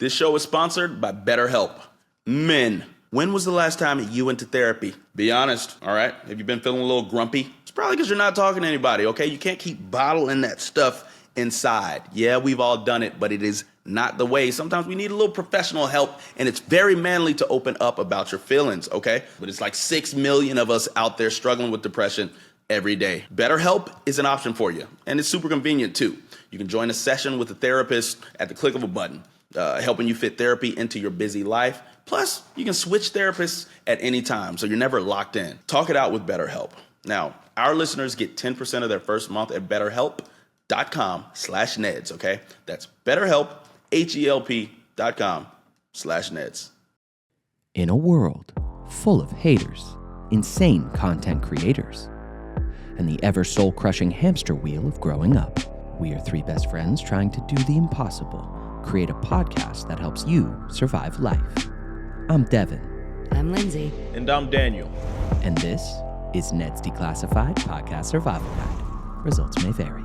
This show is sponsored by BetterHelp. Men, when was the last time you went to therapy? Be honest, all right? Have you been feeling a little grumpy? It's probably because you're not talking to anybody, okay? You can't keep bottling that stuff inside. Yeah, we've all done it, but it is not the way. Sometimes we need a little professional help, and it's very manly to open up about your feelings, okay? But it's like 6 million of us out there struggling with depression every day. BetterHelp is an option for you, and it's super convenient too. You can join a session with a therapist at the click of a button, helping you fit therapy into your busy life. Plus, you can switch therapists at any time, so you're never locked in. Talk it out with BetterHelp. Now, our listeners get 10% of their first month at BetterHelp.com/Neds, okay? That's BetterHelp, HELP.com/Neds. In a world full of haters, insane content creators, and the ever soul-crushing hamster wheel of growing up, we are three best friends trying to do the impossible. Create a podcast that helps you survive life. I'm Devin. I'm Lindsay. And I'm Daniel. And this is Ned's Declassified Podcast Survival Guide. Results may vary.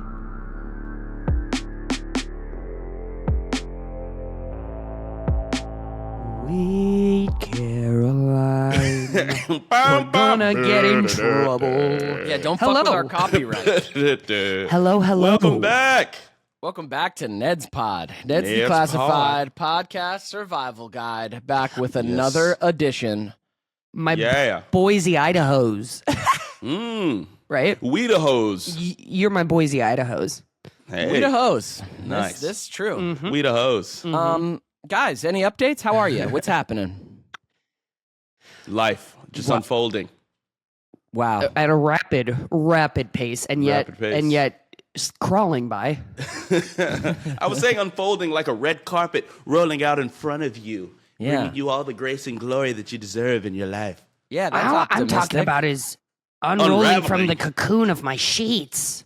Sweet Caroline, we're gonna get in trouble. Yeah, don't fuck with our copyright. Hello. Welcome back. Welcome back to Ned's Pod. Ned's Ned's Declassified Podcast Survival Guide. Back with another edition. My Yeah. Boise, Idaho's. Right? We the hoes. You're my Boise, Idaho's. Hey. We the hoes. Nice. This is true. We the hoes. Guys, any updates? How are you? What's happening? Life just unfolding. Wow. At a rapid pace, and yet crawling by. I was saying unfolding like a red carpet rolling out in front of you, bringing you all the grace and glory that you deserve in your life. Yeah, that's All I'm optimistic. talking about is unrolling Unraveling. from the cocoon of my sheets.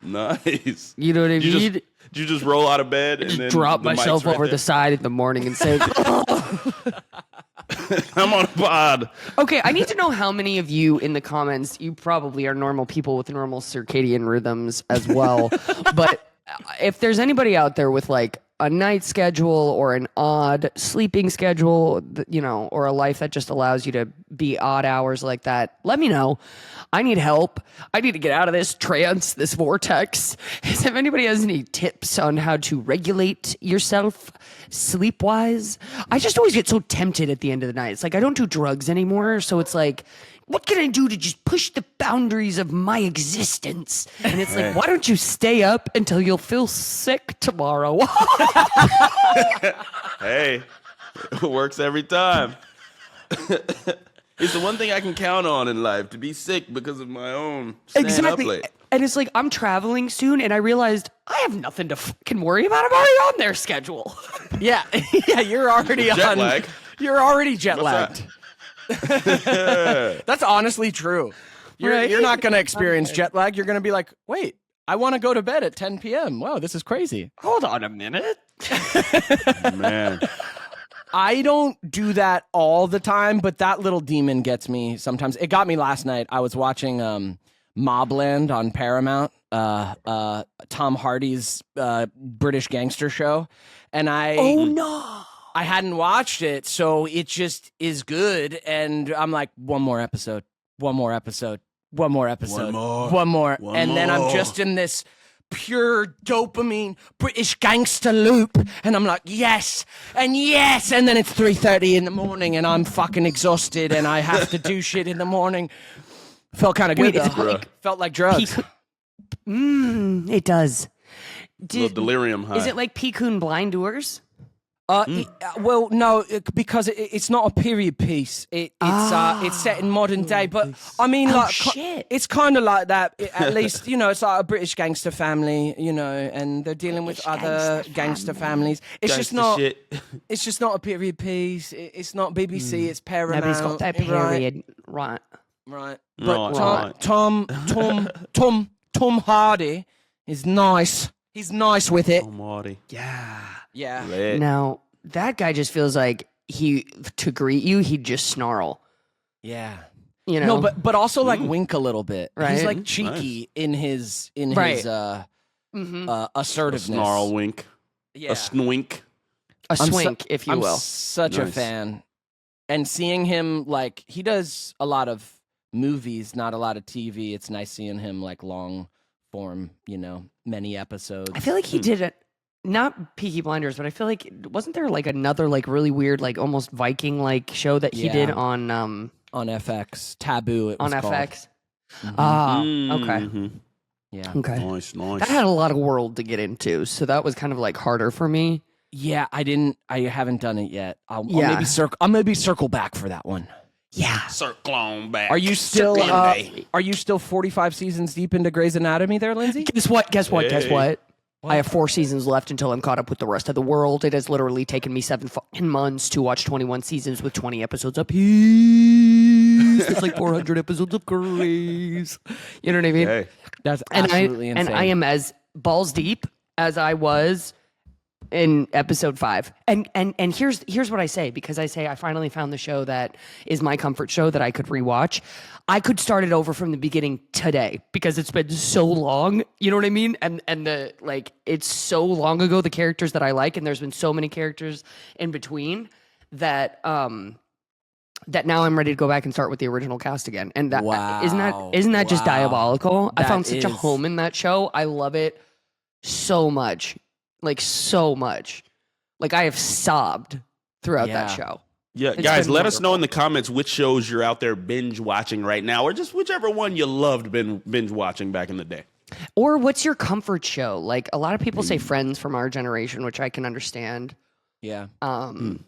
Nice. You know what I mean? Did you just roll out of bed and then Drop the mic's myself right over there? the side in the morning and say, I'm on a pod. okay, I need to know how many of you in the comments, you probably are normal people with normal circadian rhythms as well. But if there's anybody out there with like a night schedule or an odd sleeping schedule, or a life that just allows you to be odd hours like that, let me know. I need help. I need to get out of this trance, this vortex. If anybody has any tips on how to regulate yourself sleep-wise, I just always get so tempted at the end of the night. It's like I don't do drugs anymore, so it's like, what can I do to just push the boundaries of my existence? And it's like, why don't you stay up until you'll feel sick tomorrow? Hey, it works every time. It's the one thing I can count on in life, to be sick because of my own staying up late. And it's like, I'm traveling soon, and I realized I have nothing to fucking worry about. I'm already on their schedule. Yeah, you're already Jet lag. You're already jet What's lagged. That's honestly true. You're not going to experience jet lag. You're going to be like, wait, I want to go to bed at 10 p.m. Wow, this is crazy. Hold on a minute. Man. I don't do that all the time, but that little demon gets me sometimes. It got me last night. I was watching Mobland on Paramount, Tom Hardy's British gangster show, and I hadn't watched it, so it just is good, and I'm like, one more episode, and then I'm just in this pure dopamine British gangster loop, and I'm like, yes, and then it's 3:30 in the morning, and I'm fucking exhausted, and I have to do shit in the morning. Felt kind of good, though. Felt like drugs. It does. Little delirium high. Is it like Pecoon Blinders? Well, no, because it's not a period piece. It's set in modern day, but I mean, shit. It's kind of like that. At least, it's like a British gangster family, and they're dealing with other gangster families. It's just not. Shit. It's just not a period piece. It's not BBC. It's Paramount. Nobody's got that period. Right. Right. Right. But Tom Hardy is nice. He's nice with it. Tom Hardy. Yeah. Yeah. Lit. Now, that guy just feels like to greet you, he'd just snarl. Yeah. No, but also like wink a little bit. Right. He's like cheeky in his Right. assertiveness. A snarl wink. Yeah. A snwink. A swink, if you I'm will. such a Nice. fan. And seeing him, like, he does a lot of movies, not a lot of TV. It's nice seeing him, like, long form, many episodes. I feel like he did it. Not Peaky Blinders, but I feel like wasn't there like another like really weird like almost Viking like show that he did on FX. Taboo, it was called. FX? Ah, okay. Mhm. Yeah. Okay. Nice. That had a lot of world to get into, so that was kind of like harder for me. Yeah, I haven't done it yet. I'll Yeah. maybe circle back for that one. Yeah. Circle on back. Are you still Circle are you still 45 seasons deep into Grey's Anatomy there, Lindsay? Guess what? Guess Hey. what? I have 4 seasons left until I'm caught up with the rest of the world. It has literally taken me 7 fucking months to watch 21 seasons with 20 episodes apiece. It's like 400 episodes of Grey's. You know what I mean? Hey. That's And absolutely insane. And I am as balls deep as I was in episode 5. And here's what I say, because I say I finally found the show that is my comfort show that I could rewatch. I could start it over from the beginning today because it's been so long. You know what I mean? And the like it's so long ago, the characters that I like, and there's been so many characters in between that that now I'm ready to go back and start with the original cast again. And that isn't that just diabolical? I That found such a is. home in that show. I love it so much. Like so much. Like I have sobbed throughout that Yeah. show. Yeah, It's guys, been let us know wonderful. in the comments which shows you're out there binge watching right now, or just whichever one you loved binge watching back in the day. Or what's your comfort show? Like a lot of people say Friends from our generation, which I can understand. Yeah. Um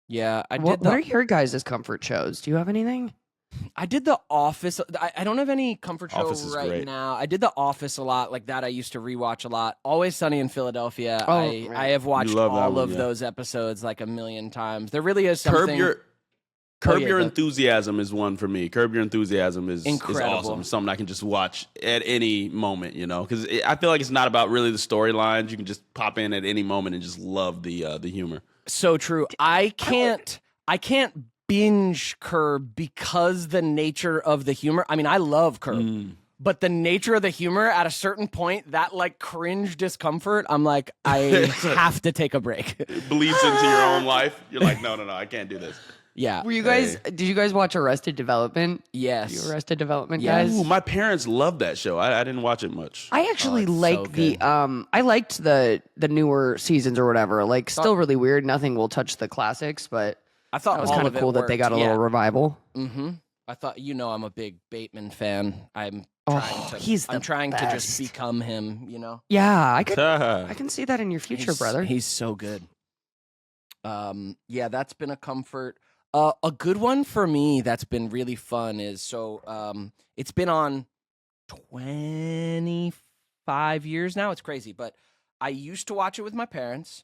Yeah, what are your guys' comfort shows? Do you have anything? I did The Office. I don't have any comfort show Office is right great. now. I did The Office a lot, like that I used to rewatch a lot. Always Sunny in Philadelphia. Oh, I right. have watched love that all one, of yeah. those episodes like a million times. There really is something. Curb yeah, Your go- Enthusiasm is one for me. Curb Your Enthusiasm is Incredible. awesome. Something I can just watch at any moment, because I feel like it's not about really the storylines. You can just pop in at any moment and just love the humor. So true. I can't binge Curb because the nature of the humor. I mean, I love Curb. But the nature of the humor at a certain point, that like cringe discomfort, I'm like, I have to take a break. It bleeds into your own life. You're like, no, I can't do this. Yeah. Were you guys did you guys watch Arrested Development? Yes. You Arrested Development Yes. guys? Ooh, my parents loved that show. I didn't watch it much. I actually it's like so the good. I liked the newer seasons or whatever. Like still really weird. Nothing will touch the classics, but I thought it was all kind of of it cool that they got a worked. little revival. Mm-hmm. I thought, I'm a big Bateman fan. I'm He's the trying to just best. become him, Yeah, I can see that in your future, brother. He's so good. Yeah, that's been a comfort. A good one for me that's been really fun is it's been on 25 years now. It's crazy, but I used to watch it with my parents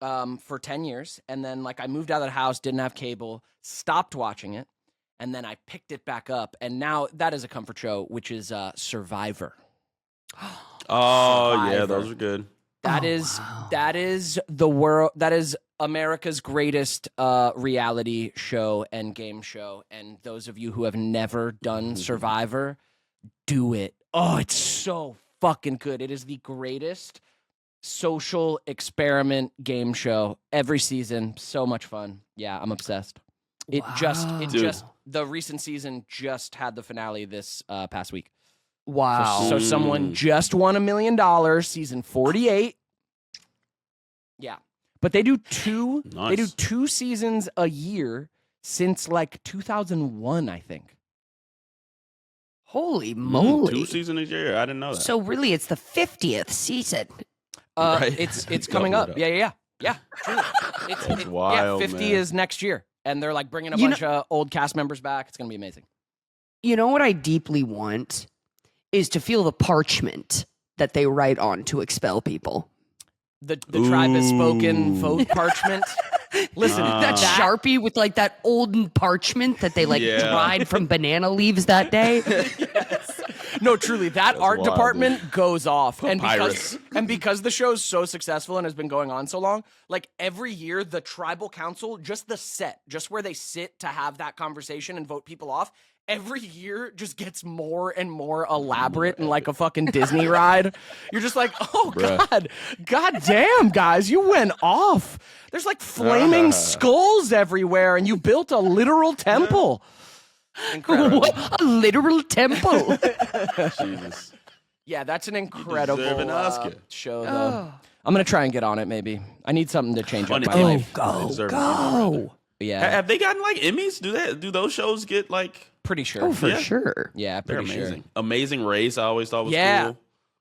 for 10 years, and then like I moved out of the house, didn't have cable, stopped watching it, and then I picked it back up, and now that is a comfort show, which is Survivor. Oh, yeah, Survivor. those are good. That is the world. That is America's greatest reality show and game show. And those of you who have never done Survivor, do it. Oh, it's so fucking good. It is the greatest social experiment game show every season. So much fun. Yeah, I'm obsessed. Dude. The recent season just had the finale this past week. Wow. So someone just won $1 million, season 48. Yeah. But they do two seasons a year since like 2001, I think. Holy moly. 2 seasons a year. I didn't know that. So really it's the 50th season. Right. It's coming up. Yeah. Truly. That's wild, 50 man. is next year. And they're like bringing a bunch of old cast members back. It's going to be amazing. You know what I deeply want is to feel the parchment that they write on to expel people. The tribe has spoken vote parchment. Listen, That Sharpie with like that old parchment that they like Yeah. dried from banana leaves that day. No, truly, that art wild, department goes off, and Papyrus. because the show's so successful and has been going on so long, like every year, the tribal council, just the set, just where they sit to have that conversation and vote people off, every year just gets more and more elaborate and like a fucking Disney ride. You're just like, oh god damn, guys, you went off. There's like flaming skulls everywhere, and you built a literal temple. Incredible. What? A literal temple. Jesus. Yeah, that's an incredible deserve an Oscar. show, though. I'm going to try and get on it, maybe. I need something to change up my Oh, life. Go. Yeah, Have they gotten like Emmys? Do those shows get like? pretty sure. Oh, for Yeah. sure. Yeah, They're pretty sure. amazing. Amazing Race, I always thought was Yeah. cool.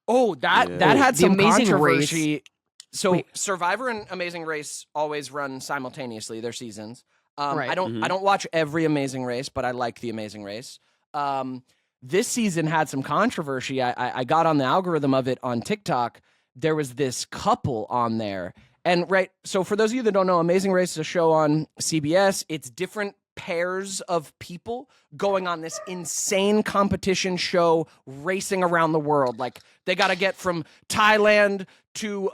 Oh, that had The some Amazing controversy. So Wait. Survivor and Amazing Race always run simultaneously, their seasons. Right. I don't watch every Amazing Race, but I like the Amazing Race. This season had some controversy. I got on the algorithm of it on TikTok. There was this couple on there. And so for those of you that don't know, Amazing Race is a show on CBS. It's different pairs of people going on this insane competition show, racing around the world. Like they got to get from Thailand to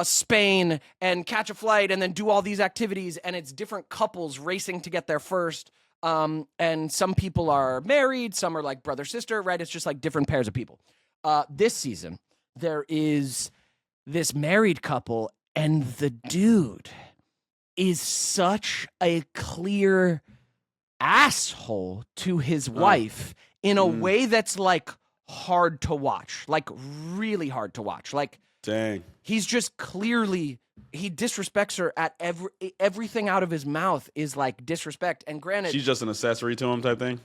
Spain and catch a flight and then do all these activities. And it's different couples racing to get there first. And some people are married, some are like brother, sister, right? It's just like different pairs of people. This season, there is this married couple, and the dude is such a clear asshole to his wife in a way that's like hard to watch, like really hard to watch. Like, Dang. he's just clearly, he disrespects her at everything out of his mouth is like disrespect. And granted, She's just an accessory to him type thing.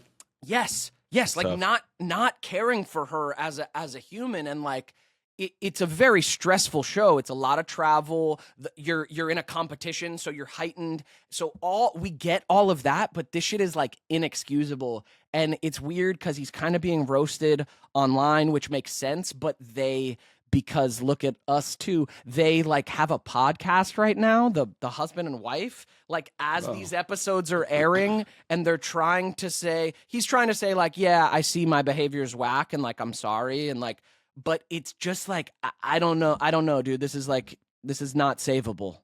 yes, like Tough. not caring for her as a human, and like it's a very stressful show. It's a lot of travel. You're in a competition, so you're heightened. So we get all of that, but this shit is like inexcusable, and it's weird because he's kind of being roasted online, which makes sense. But because look at us too, they like have a podcast right now, the husband and wife, like as these episodes are airing, and he's trying to say like, yeah, I see my behavior's whack, and like I'm sorry, and like. But it's just like, I don't know, dude. This is not savable.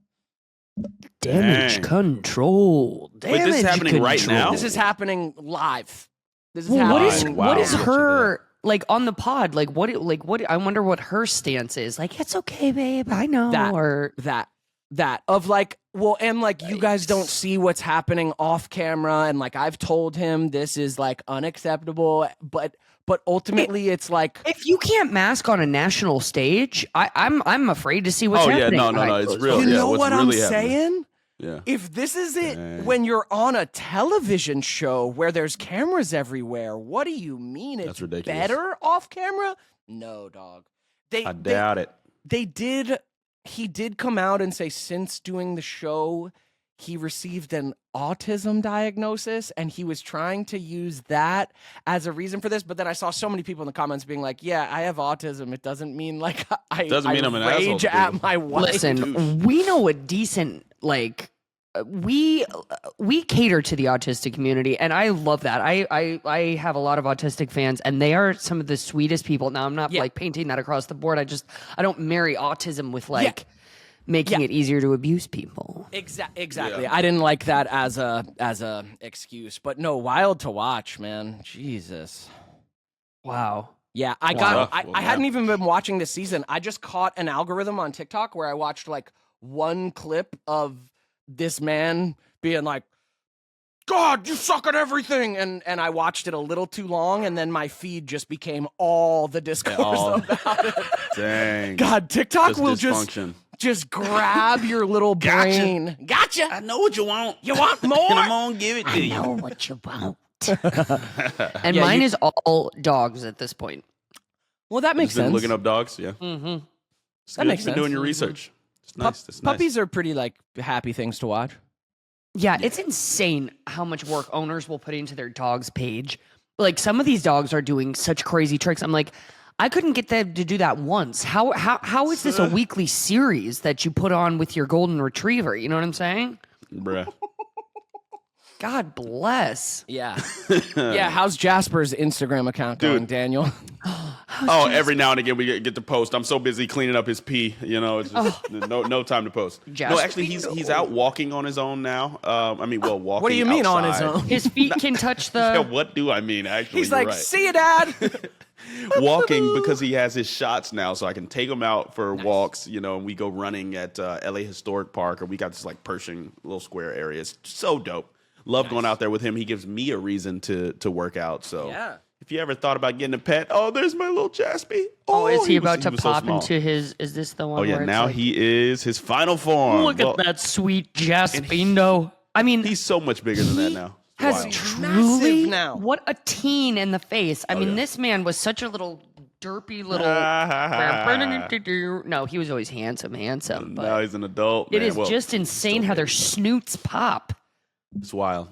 Damage Dang. control. Wait, this is Damage happening right control. now? This is happening live. This is Well, happening. what is Wow. her like on the pod? Like what? I wonder what her stance is. Like it's okay, babe. I know. That. Or that of like, well, and like you guys don't see what's happening off camera, and like I've told him this is like unacceptable, but ultimately it's like, if you can't mask on a national stage, I'm afraid to see what's Oh, yeah, happening. no, behind it's closed real. doors. you yeah, know what's what I'm really happening. saying? Yeah. If this is it Dang. when you're on a television show where there's cameras everywhere, what do you mean it's That's ridiculous. better off camera? No, dog. I doubt it. He did come out and say since doing the show, he received an autism diagnosis, and he was trying to use that as a reason for this. But then I saw so many people in the comments being like, yeah, I have autism. It doesn't mean like I Doesn't mean I'm an asshole rage to at people. my wife. Listen, we know a decent like we cater to the autistic community, and I love that. I have a lot of autistic fans, and they are some of the sweetest people. Now I'm not like painting that across the board. I don't marry autism with like making it easier to abuse people. Exactly. Yeah. I didn't like that as a excuse, but no, wild to watch, man. Jesus. Wow. Yeah, I hadn't even been watching this season. I just caught an algorithm on TikTok where I watched like one clip of this man being like, God, you suck at everything. And I watched it a little too long, and then my feed just became all the discourse about it. Dang. God, TikTok Just will dysfunction. just grab your little brain. Gotcha. I know what you want. You want more? And I'm gonna give it to you. Know what you want. And mine is all dogs at this point. Well, that makes Just been sense. looking up dogs. Yeah. Mm-hmm. That makes Been sense. doing your research. It's nice. It's nice. Puppies are pretty like happy things to watch. Yeah, it's insane how much work owners will put into their dog's page. Like some of these dogs are doing such crazy tricks. I'm like, I couldn't get them to do that once. How is this a weekly series that you put on with your golden retriever? You know what I'm saying? Bruh. God bless. Yeah. Yeah. How's Jasper's Instagram account going, Daniel? Oh, every now and again we get to post. I'm so busy cleaning up his pee. It's just no time to post. No, actually, he's out walking on his own now. Walking. What do you mean outside. on his own? His feet can touch the. Yeah, what do I mean? Actually, He's you're like, right. see you, Dad. Walking because he has his shots now, so I can take him out for walks. And we go running at LA Historic Park, or we got this like Pershing little square area. It's so dope. Love going out there with him. He gives me a reason to work out. So Yeah. if you ever thought about getting a pet, there's my little Jaspy. Is he about was to so pop small. into his? Is this the one? Oh yeah, where it's now like, he is his final form. Look at that sweet Jaspindo. I mean, He's so much bigger than that now. It's has wild. truly Massive now. what a teen in the face. I mean, yeah. this man was such a little derpy little. No, he was always handsome. But Now he's an adult. it man. is Well, just insane how their snoots pop. it's wild.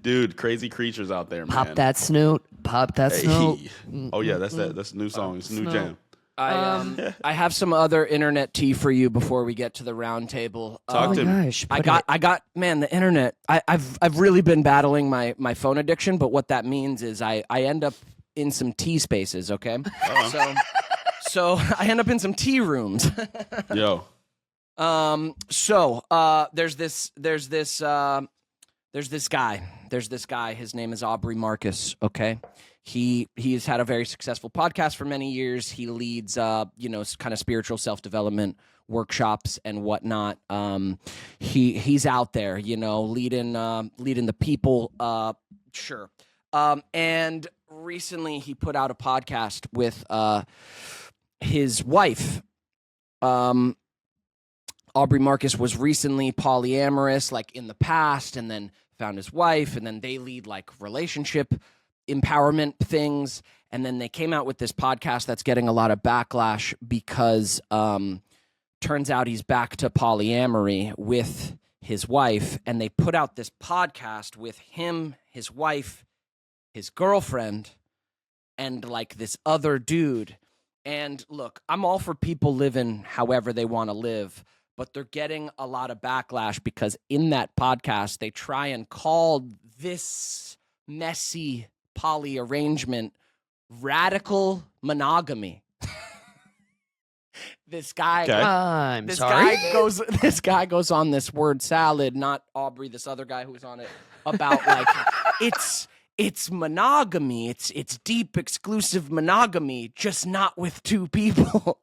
Dude, crazy creatures out there, man. Pop that snoot. Pop that snoot. Oh yeah, that's a new song. It's a new jam. I have some other internet tea for you before we get to the round table. Talk to me. Gosh, I got man, the internet. I've really been battling my phone addiction, but what that means is I end up in some tea spaces, okay? So I end up in some tea rooms. Yo. There's this guy. His name is Aubrey Marcus, okay? He's had a very successful podcast for many years. He leads kind of spiritual self-development workshops and whatnot. He's out there, leading the people, sure. And recently he put out a podcast with his wife. Aubrey Marcus was recently polyamorous, like in the past, and then found his wife, and then they lead like relationship empowerment things. And then they came out with this podcast that's getting a lot of backlash because turns out he's back to polyamory with his wife. And they put out this podcast with him, his wife, his girlfriend, and like this other dude. And look, I'm all for people living however they want to live, but they're getting a lot of backlash because in that podcast, they try and call this messy poly arrangement radical monogamy. This guy, Okay. I'm this sorry. guy goes on this word salad, not Aubrey, this other guy who's on it, about like it's monogamy. It's deep, exclusive monogamy, just not with two people.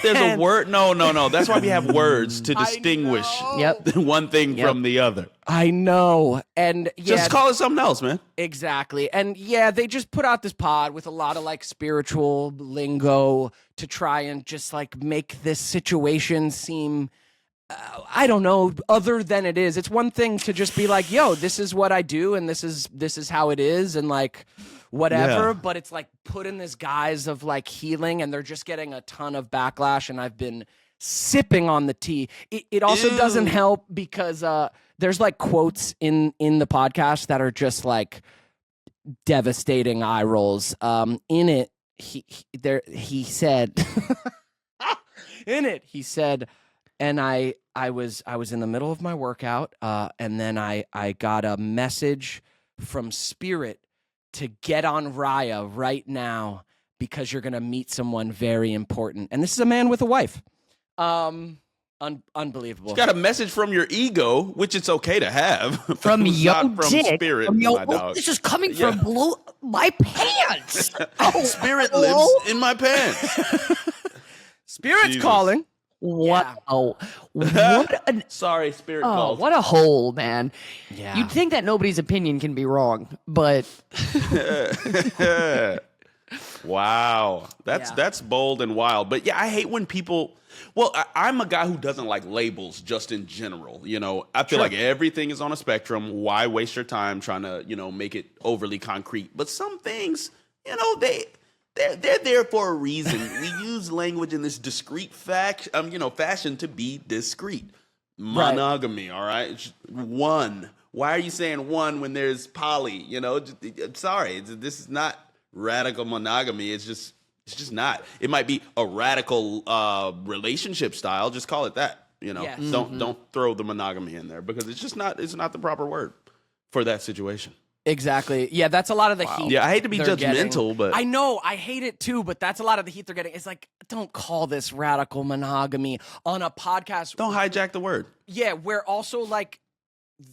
There's a word. No. That's why we have words to distinguish Yep. one thing from the other. I know. And Just call it something else, man. exactly. And yeah, they just put out this pod with a lot of like spiritual lingo to try and just like make this situation seem I don't know, other than it is. It's one thing to just be like, yo, this is what I do and this is how it is and like whatever, Yeah. but it's like put in this guise of like healing and they're just getting a ton of backlash and I've been sipping on the tea. It also doesn't help because there's like quotes in the podcast that are just like devastating eye rolls. In it, he said in it, he said, and I was in the middle of my workout, and then I got a message from Spirit to get on Raya right now because you're gonna meet someone very important. And this is a man with a wife. Unbelievable. You got a message from your ego, which it's okay to have. From It's yo not from dick. spirit, From yo, my dog. this is coming from below my pants. Spirit lives in my pants. Spirit's Jesus. calling. Wow. What a, Sorry, spirit calls. what a hole, man. Yeah. You'd think that nobody's opinion can be wrong, but Wow, Yeah. that's bold and wild. But yeah, I hate when people. Well, I'm a guy who doesn't like labels just in general. I feel like everything is on a spectrum. Why waste your time trying to make it overly concrete? But some things, they're there for a reason. We use language in this discrete fashion to be discreet. Monogamy, all right? It's one. Why are you saying one when there's poly? I'm sorry, this is not radical monogamy. It's just not. It might be a radical relationship style. Just call it that. Yes. Don't throw the monogamy in there because it's just not. It's not the proper word for that situation. Exactly. Yeah, that's a lot of the heat. Yeah, I hate to be they're judgmental, getting. but I know, I hate it too, but that's a lot of the heat they're getting. It's like, don't call this radical monogamy on a podcast. don't hijack the word. Yeah, where also like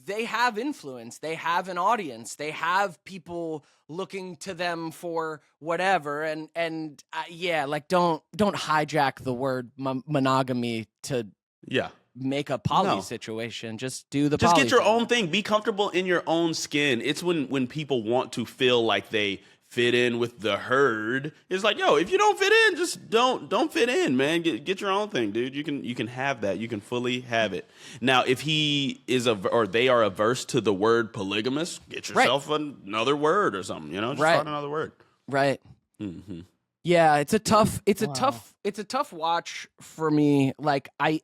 they have influence, they have an audience, they have people looking to them for whatever, and yeah, like don't hijack the word monogamy to Yeah. make a poly No. situation. Just do the Just poly get your thing. own thing. Be comfortable in your own skin. It's when people want to feel like they fit in with the herd. It's like, yo, if you don't fit in, just don't fit in, man. Get your own thing, dude. You can have that. You can fully have it. Now, if he is or they are averse to the word polygamous, get yourself another word or something. Just start another word. Right. Mm-hmm. Yeah, it's a tough watch for me. Like I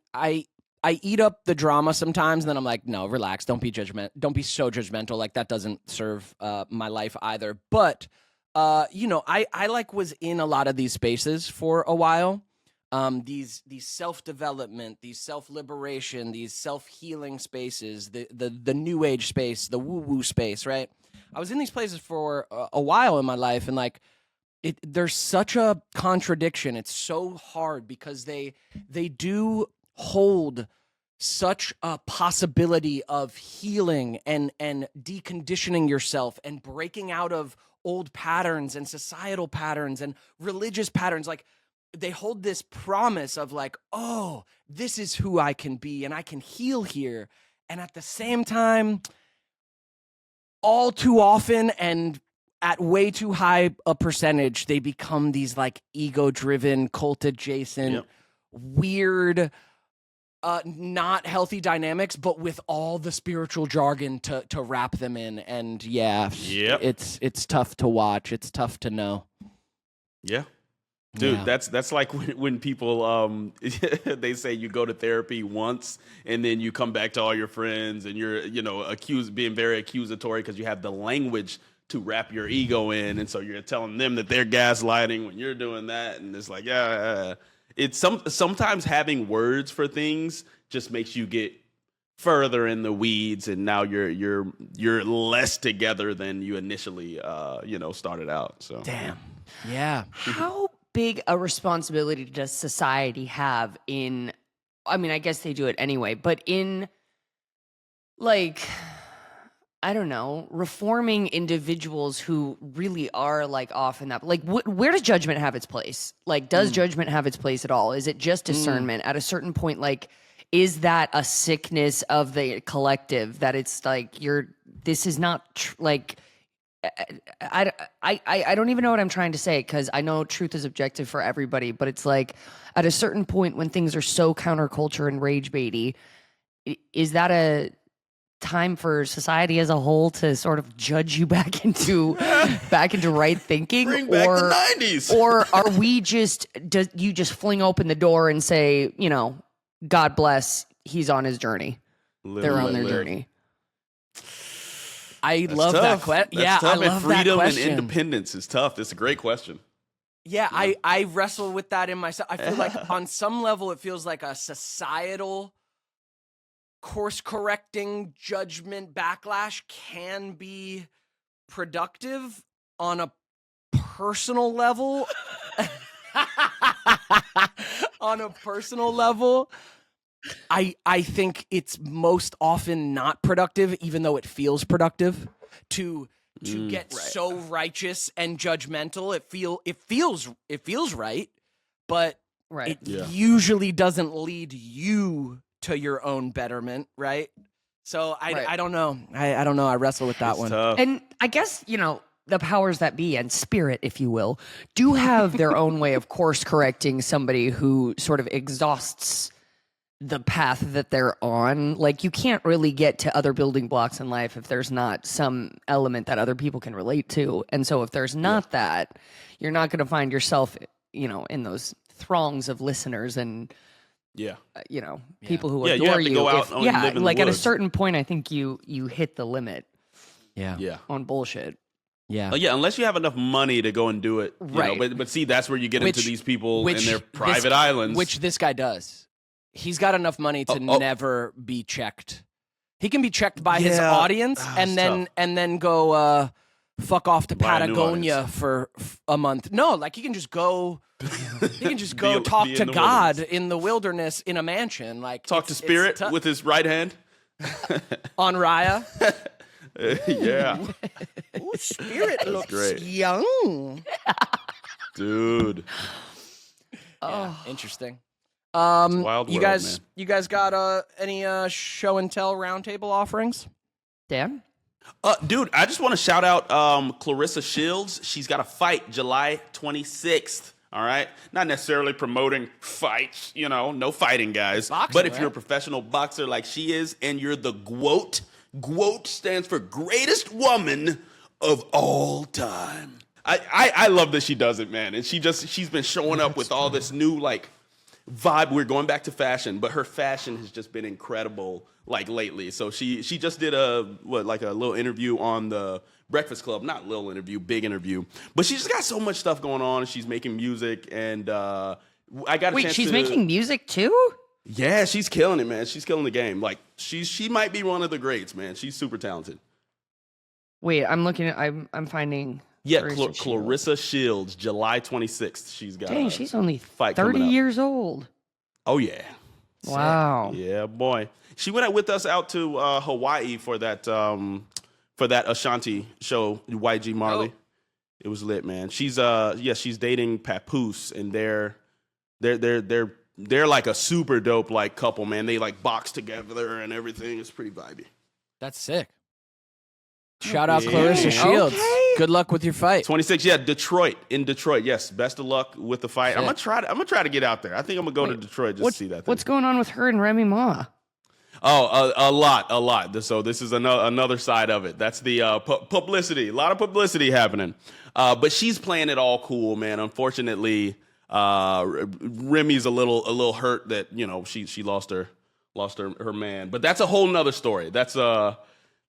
eat up the drama sometimes, and then I'm like, no, relax. Don't be so judgmental. Like that doesn't serve my life either. But I like was in a lot of these spaces for a while. These self-development, these self-liberation, these self-healing spaces, the new age space, the woo-woo space, right? I was in these places for a while in my life, and like there's such a contradiction. It's so hard because they do hold such a possibility of healing and deconditioning yourself and breaking out of old patterns and societal patterns and religious patterns. Like they hold this promise of like, oh, this is who I can be and I can heal here. And at the same time, all too often and at way too high a percentage, they become these like ego-driven, cult-adjacent, weird, not healthy dynamics, but with all the spiritual jargon to wrap them in. And it's tough to watch. It's tough to know. Yeah. Dude, that's like when people they say you go to therapy once and then you come back to all your friends and you're being very accusatory because you have the language to wrap your ego in, and so you're telling them that they're gaslighting when you're doing that, and it's like it's sometimes having words for things just makes you get further in the weeds, and now you're less together than you initially started out. So damn, yeah. How big a responsibility does society have in? I mean, I guess they do it anyway, but in like, I don't know, reforming individuals who really are like off in that. Like, where does judgment have its place? Like, does judgment have its place at all? Is it just discernment? At a certain point, like, is that a sickness of the collective that it's like this is not like. I don't even know what I'm trying to say, because I know truth is objective for everybody, but it's like at a certain point when things are so counterculture and rage baity, is that a time for society as a whole to sort of judge you back into right thinking? Bring back the 90s. Or are we you just fling open the door and say, God bless, he's on his journey. They're on their journey. I love that question. Yeah, I love that freedom question. And independence is tough. It's a great question. Yeah, I wrestle with that in myself. I feel like on some level it feels like a societal course-correcting judgment backlash can be productive. On a personal level. On a personal level, I think it's most often not productive, even though it feels productive to get so righteous and judgmental. It feels right, but it usually doesn't lead you to your own betterment, right? So I don't know. I don't know. I wrestle with that one. Tough. And I guess, the powers that be and spirit, if you will, do have their own way of course correcting somebody who sort of exhausts the path that they're on. Like, you can't really get to other building blocks in life if there's not some element that other people can relate to. And so if there's not that, you're not going to find yourself, in those throngs of listeners and people who adore you have to go out and live in the at a woods. certain point, I think you hit the limit. Yeah. On bullshit. Yeah. Unless you have enough money to go and do it. Right. But see, that's where you get into these people in their private this, islands. Which this guy does. He's got enough money to never be checked. He can be checked by his Yeah. audience It's tough. and then go fuck off to By a new Patagonia audience. for a month. No, like he can just go. He can just go Be talk in to the God wilderness. in the wilderness in a mansion. Like Talk to it's spirit tough. with his right hand. On Raya. Yeah, Ooh, spirit looks great. young. dude. Interesting. Wild you world, guys, man. you guys got any show and tell roundtable offerings? Dan? Dude, I just want to shout out Clarissa Shields. She's got a fight July 26th. All right, not necessarily promoting fights, no fighting, guys. Boxing, but if right? you're a professional boxer like she is, and you're the GWOAT, GWOAT stands for greatest woman of all time. I love that she does it, man. And she's been showing up with all this new vibe. We're going back to fashion, but her fashion has just been incredible lately. So she just did a little interview on the Breakfast Club, not little interview, big interview. But she's just got so much stuff going on. She's making music, and I got a Wait, chance she's to, making music too? Yeah, she's killing it, man. She's killing the game. She might be one of the greats, man. She's super talented. Wait, I'm looking at I'm finding Yeah, Clarissa Shields. Clarissa Shields, July 26th. She's got. Dang, she's only fight 30 coming up. years old. Oh yeah. Wow. Yeah, boy. She went out with us out to Hawaii for that Ashanti show, YG Marley. Oh. It was lit, man. She's she's dating Papoose, and they're like a super dope couple, man. They box together and everything. It's pretty vibey. That's sick. Shout out Yeah. Clarissa Shields. Okay. Good luck with your fight. 26, yeah, in Detroit. Yes, best of luck with the fight. I'm gonna try to get out there. I think I'm gonna go to Detroit just to see that thing. What's going on with her and Remy Ma? Oh, a lot. So this is another side of it. That's the publicity. A lot of publicity happening. But she's playing it all cool, man. Unfortunately, Remy's a little hurt that she lost her man. But that's a whole nother story. That's a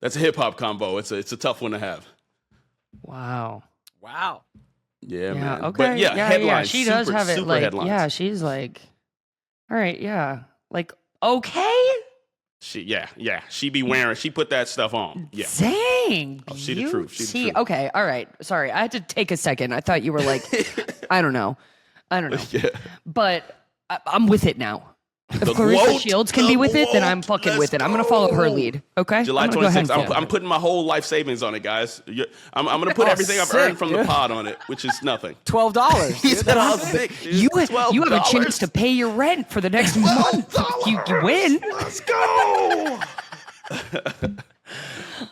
hip hop combo. It's a tough one to have. Wow. Wow. Yeah, Yeah, man. okay. But yeah, headlines. She does super, have it super headlines. yeah, she's all right, yeah. Okay? She be wearing. She put that stuff on. Yeah. Dang. she the truth, she the See, truth. okay, all right. Sorry, I had to take a second. I thought you were I don't know. Yeah. But I'm with it now. If The Clarissa GWOAT, Shields can the be with it, then I'm GWOAT. fucking Let's with it. I'm going to follow her go. lead, okay? July I'm gonna go ahead 26th. and I'm putting my whole life savings on it, guys. I'm going to put everything I've sick, earned from the dude. pod on it, which is nothing. $12. He said I was sick, dude. You have a $12. chance to pay your rent for the next month. You win. Let's go.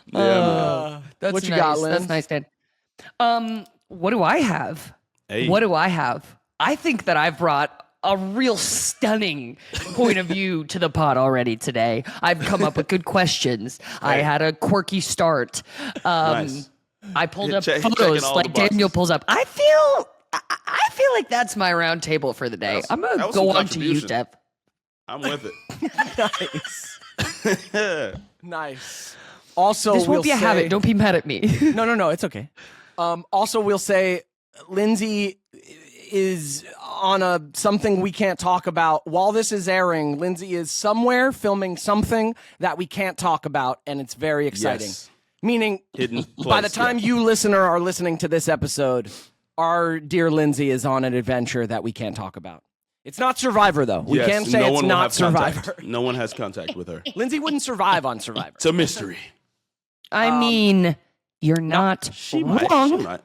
Yeah, man. That's What you nice. got, Lynn? That's nice, Dan. What do I have? Hey. What do I have? I think that I've brought a real stunning point of view to the pod already today. I've come up with good questions. I had a quirky start. Nice. I pulled up Checking photos all like the boxes. Daniel pulls up. I feel like that's my round table for the day. I'm that gonna was go some on to you, contribution. Dev. I'm with it. Nice. Nice. Also, This won't be a say, habit. Don't be mad at me. No, it's okay. Also, we'll say Lindsay is on something we can't talk about. While this is airing, Lindsay is somewhere filming something that we can't talk about, and it's very exciting. Yes. Meaning, Hidden by the place, time yeah. you listener are listening to this episode, our dear Lindsay is on an adventure that we can't talk about. It's not Survivor, though. We Yes, can't say no it's one will not have Survivor. contact. No one has contact with her. Lindsay wouldn't survive on Survivor. It's a mystery. I mean, you're not She wrong. might.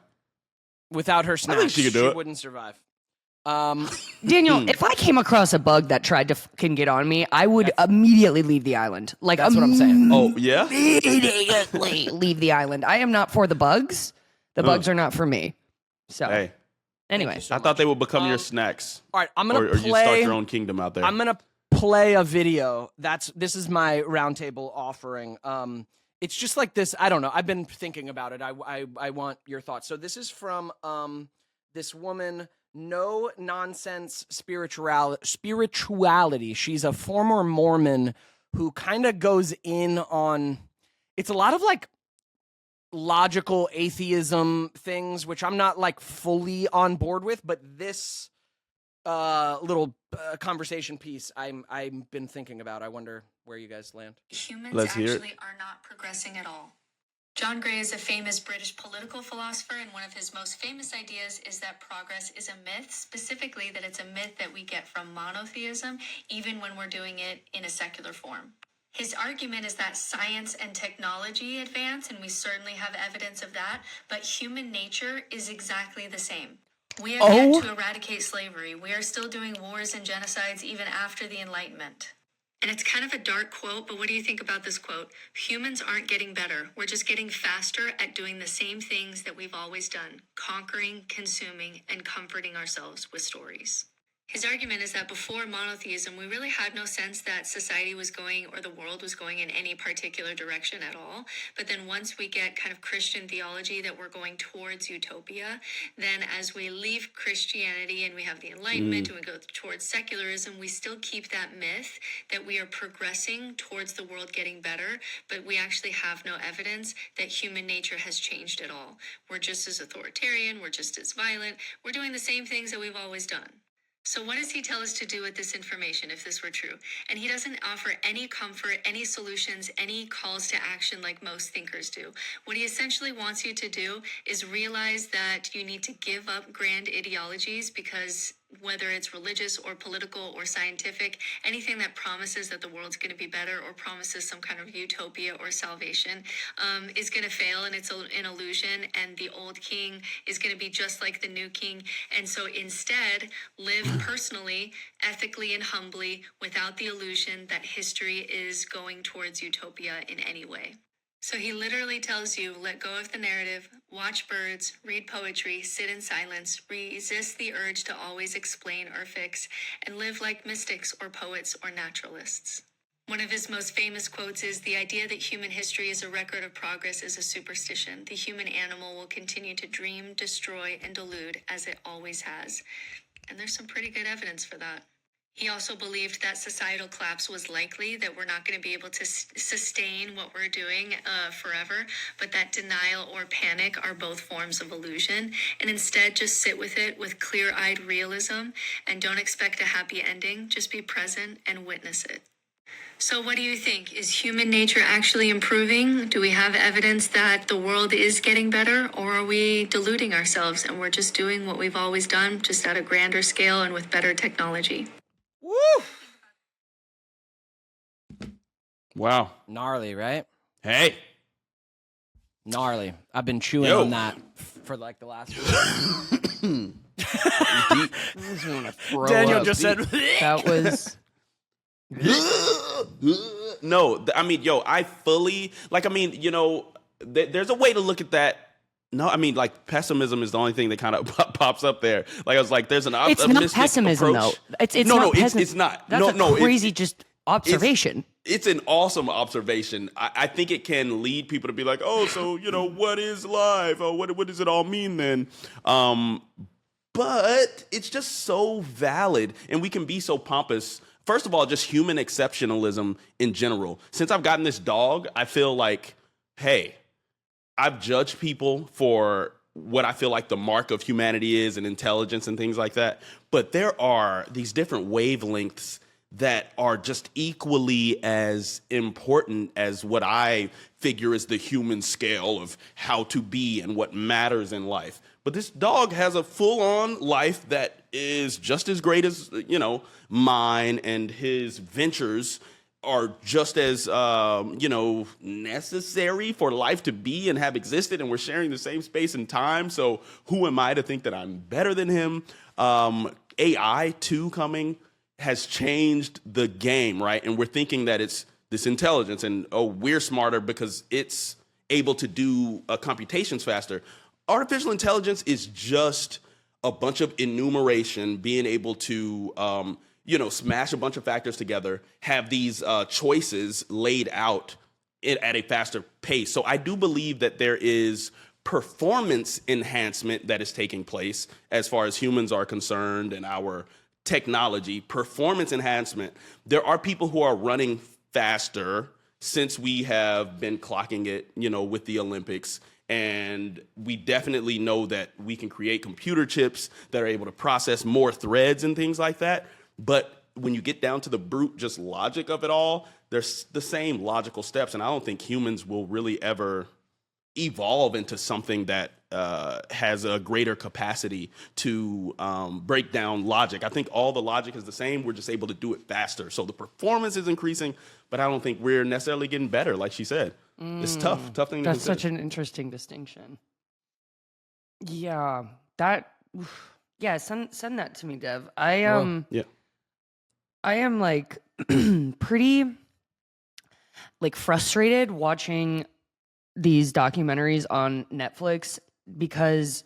Without her snacks, she could do it. wouldn't survive. Daniel, if I came across a bug that tried to fucking get on me, I would immediately leave the island. That's what I'm saying. Oh, yeah? Immediately leave the island. I am not for the bugs. The bugs are not for me. So, Hey, anyway. I thought they would become your snacks. All right, I'm gonna Or you play. start your own kingdom out there. I'm gonna play a video. This is my roundtable offering. It's just like this. I don't know. I've been thinking about it. I want your thoughts. So this is from this woman, No Nonsense Spirituality. She's a former Mormon who kind of goes in on. It's a lot of logical atheism things, which I'm not fully on board with, but this little conversation piece I've been thinking about. I wonder where you guys land. Humans Let's hear it. actually are not progressing at all. John Gray is a famous British political philosopher, and one of his most famous ideas is that progress is a myth, specifically that it's a myth that we get from monotheism, even when we're doing it in a secular form. His argument is that science and technology advance, and we certainly have evidence of that, but human nature is exactly the same. We have yet to eradicate slavery. We are still doing wars and genocides even after the Enlightenment. And it's kind of a dark quote, but what do you think about this quote? Humans aren't getting better. We're just getting faster at doing the same things that we've always done, conquering, consuming, and comforting ourselves with stories. His argument is that before monotheism, we really had no sense that society was going or the world was going in any particular direction at all. But then once we get kind of Christian theology that we're going towards utopia, then as we leave Christianity and we have the Enlightenment and we go towards secularism, we still keep that myth that we are progressing towards the world getting better, but we actually have no evidence that human nature has changed at all. We're just as authoritarian, we're just as violent, we're doing the same things that we've always done. So what does he tell us to do with this information if this were true? And he doesn't offer any comfort, any solutions, any calls to action like most thinkers do. What he essentially wants you to do is realize that you need to give up grand ideologies, because whether it's religious or political or scientific, anything that promises that the world's going to be better or promises some kind of utopia or salvation is going to fail, and it's an illusion, and the old king is going to be just like the new king. And so instead, live personally, ethically, and humbly without the illusion that history is going towards utopia in any way. So he literally tells you, let go of the narrative, watch birds, read poetry, sit in silence, resist the urge to always explain or fix, and live like mystics or poets or naturalists. One of his most famous quotes is, the idea that human history is a record of progress is a superstition. The human animal will continue to dream, destroy, and delude as it always has. And there's some pretty good evidence for that. He also believed that societal collapse was likely, that we're not going to be able to sustain what we're doing forever, but that denial or panic are both forms of illusion, and instead just sit with it with clear-eyed realism and don't expect a happy ending. Just be present and witness it. So what do you think? Is human nature actually improving? Do we have evidence that the world is getting better, or are we deluding ourselves and we're just doing what we've always done, just at a grander scale and with better technology? Woo! Wow. Gnarly, right? Hey. Gnarly. I've been chewing on that for like the last week. Daniel just said That was No, I mean, I fully, there's a way to look at that. No, I mean, like, pessimism is the only thing that kind of pops up there. Like, I was like, there's an it's not pessimism approach. though. It's it's not. That's a crazy just observation. It's an awesome observation. I think it can lead people to be like, oh, so, what is life? Oh, what does it all mean then? But it's just so valid, and we can be so pompous. First of all, just human exceptionalism in general. Since I've gotten this dog, I feel like, hey, I've judged people for what I feel like the mark of humanity is and intelligence and things like that. But there are these different wavelengths that are just equally as important as what I figure is the human scale of how to be and what matters in life. But this dog has a full-on life that is just as great as, mine, and his ventures are just as, necessary for life to be and have existed, and we're sharing the same space and time. So who am I to think that I'm better than him? AI, too, coming has changed the game, right? And we're thinking that it's this intelligence and, we're smarter because it's able to do computations faster. Artificial intelligence is just a bunch of enumeration, being able to, smash a bunch of factors together, have these choices laid out at a faster pace. So I do believe that there is performance enhancement that is taking place as far as humans are concerned and our technology, performance enhancement. There are people who are running faster since we have been clocking it, with the Olympics. And we definitely know that we can create computer chips that are able to process more threads and things like that. But when you get down to the brute just logic of it all, there's the same logical steps, and I don't think humans will really ever evolve into something that has a greater capacity to break down logic. I think all the logic is the same. We're just able to do it faster. So the performance is increasing, but I don't think we're necessarily getting better, like she said. It's tough thing to That's consider. such an interesting distinction. Yeah, send that to me, Dev. Yeah. I am like pretty like frustrated watching these documentaries on Netflix because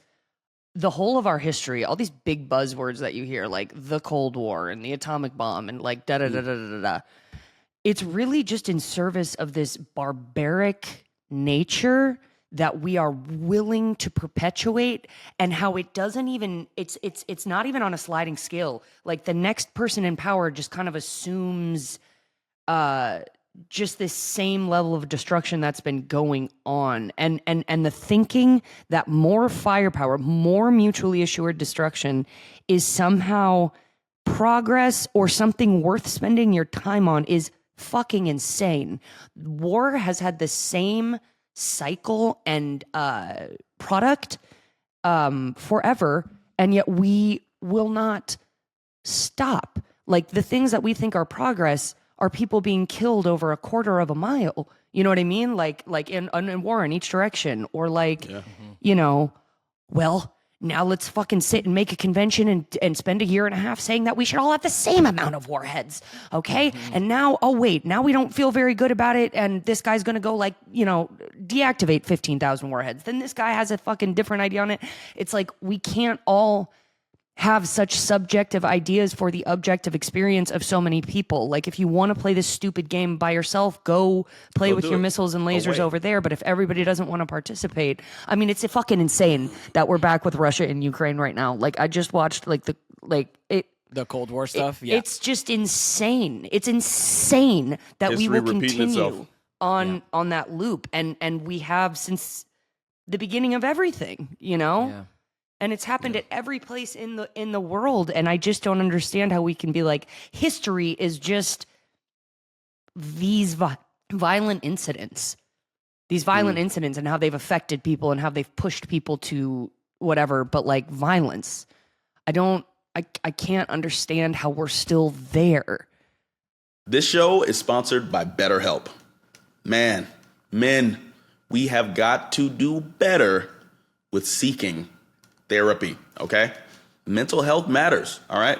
the whole of our history, all these big buzzwords that you hear, like the Cold War and the atomic bomb and like da da da da da da, it's really just in service of this barbaric nature that we are willing to perpetuate, and how it doesn't even it's not even on a sliding scale. Like the next person in power just kind of assumes just this same level of destruction that's been going on, and the thinking that more firepower, more mutually assured destruction is somehow progress or something worth spending your time on is fucking insane. War has had the same cycle and product forever, and yet we will not stop. Like the things that we think are progress are people being killed over a quarter of a mile. You know what I mean? Like in war in each direction, or like, you know, well, now let's fucking sit and make a convention and spend a year and a half saying that we should all have the same amount of warheads. Okay. And now, oh wait, now we don't feel very good about it. And this guy's going to go like, you know, deactivate 15,000 warheads. Then this guy has a fucking different idea on it. It's like, we can't all have such subjective ideas for the objective experience of so many people. Like if you want to play this stupid game by yourself, go play with your missiles and lasers over there. But if everybody doesn't want to participate, I mean, it's fucking insane that we're back with Russia and Ukraine right now. Like I just watched the Cold War stuff. It's just insane. It's insane that History we will repeating continue itself. on that loop. And we have since the beginning of everything, you know? Yeah. And it's happened at every place in the world, and I just don't understand how we can be like, history is just these violent incidents, and how they've affected people and how they've pushed people to whatever. But like violence, I can't understand how we're still there. This show is sponsored by BetterHelp. Man, men, we have got to do better with seeking therapy, okay? Mental health matters, all right?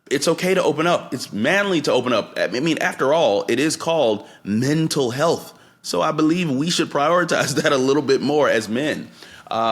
It's okay to open up. It's manly to open up. I mean, after all, it is called mental health. So I believe we should prioritize that a little bit more as men.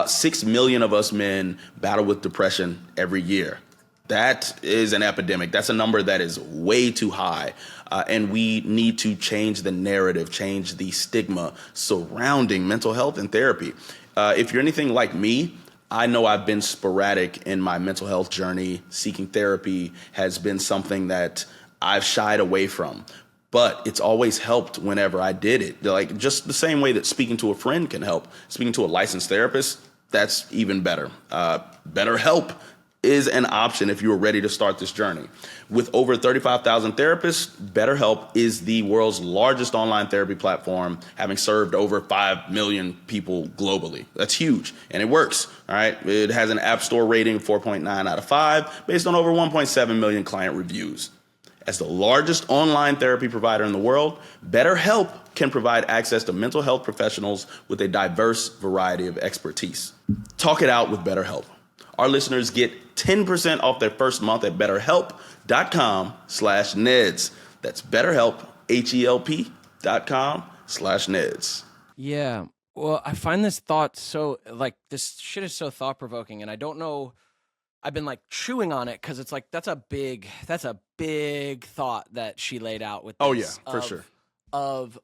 6 million of us men battle with depression every year. That is an epidemic. That's a number that is way too high. And we need to change the narrative, change the stigma surrounding mental health and therapy. If you're anything like me, I know I've been sporadic in my mental health journey. Seeking therapy has been something that I've shied away from, but it's always helped whenever I did it. Like just the same way that speaking to a friend can help. Speaking to a licensed therapist, that's even better. BetterHelp is an option if you are ready to start this journey. With over 35,000 therapists, BetterHelp is the world's largest online therapy platform, having served over 5 million people globally. That's huge, and it works, all right? It has an App Store rating of 4.9 out of 5 based on over 1.7 million client reviews. As the largest online therapy provider in the world, BetterHelp can provide access to mental health professionals with a diverse variety of expertise. Talk it out with BetterHelp. Our listeners get 10% off their first month at BetterHelp.com/Neds. That's BetterHelp, HELP.com/Neds. Yeah. Well, I find this thought so, like, this shit is so thought-provoking, and I don't know, I've been, like, chewing on it, because it's like, that's a big thought that she laid out with this. Oh, yeah, for sure. Of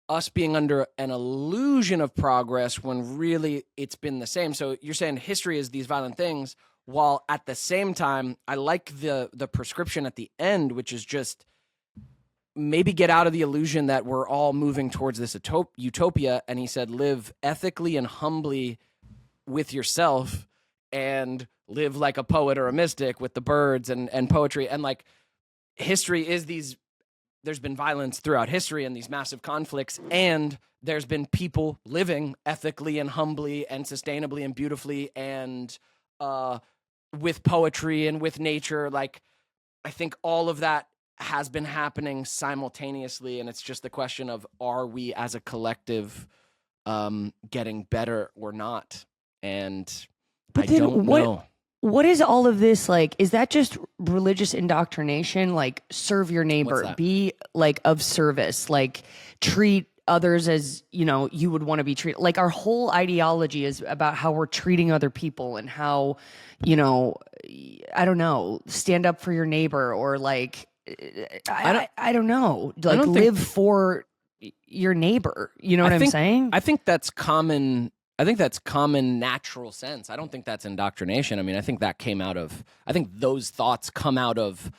us being under an illusion of progress when really it's been the same. So you're saying history is these violent things, while at the same time, I like the prescription at the end, which is just maybe get out of the illusion that we're all moving towards this utopia. And he said, live ethically and humbly with yourself and live like a poet or a mystic with the birds and poetry. And like history is these there's been violence throughout history and these massive conflicts, and there's been people living ethically and humbly and sustainably and beautifully and with poetry and with nature. Like, I think all of that has been happening simultaneously, and it's just the question of, are we as a collective getting better or not? And But I then don't know. What is all of this like? Is that just religious indoctrination? Like, serve your What's neighbor, that? be like of service, like treat others as, you know, you would want to be treated. Like, our whole ideology is about how we're treating other people and how, you know, I don't know, stand up for your neighbor, or like, I don't know, like don't think- live for your neighbor. You know what I'm saying? I think that's common. I think that's common natural sense. I don't think that's indoctrination. I mean, I think that came out of, I think those thoughts come out of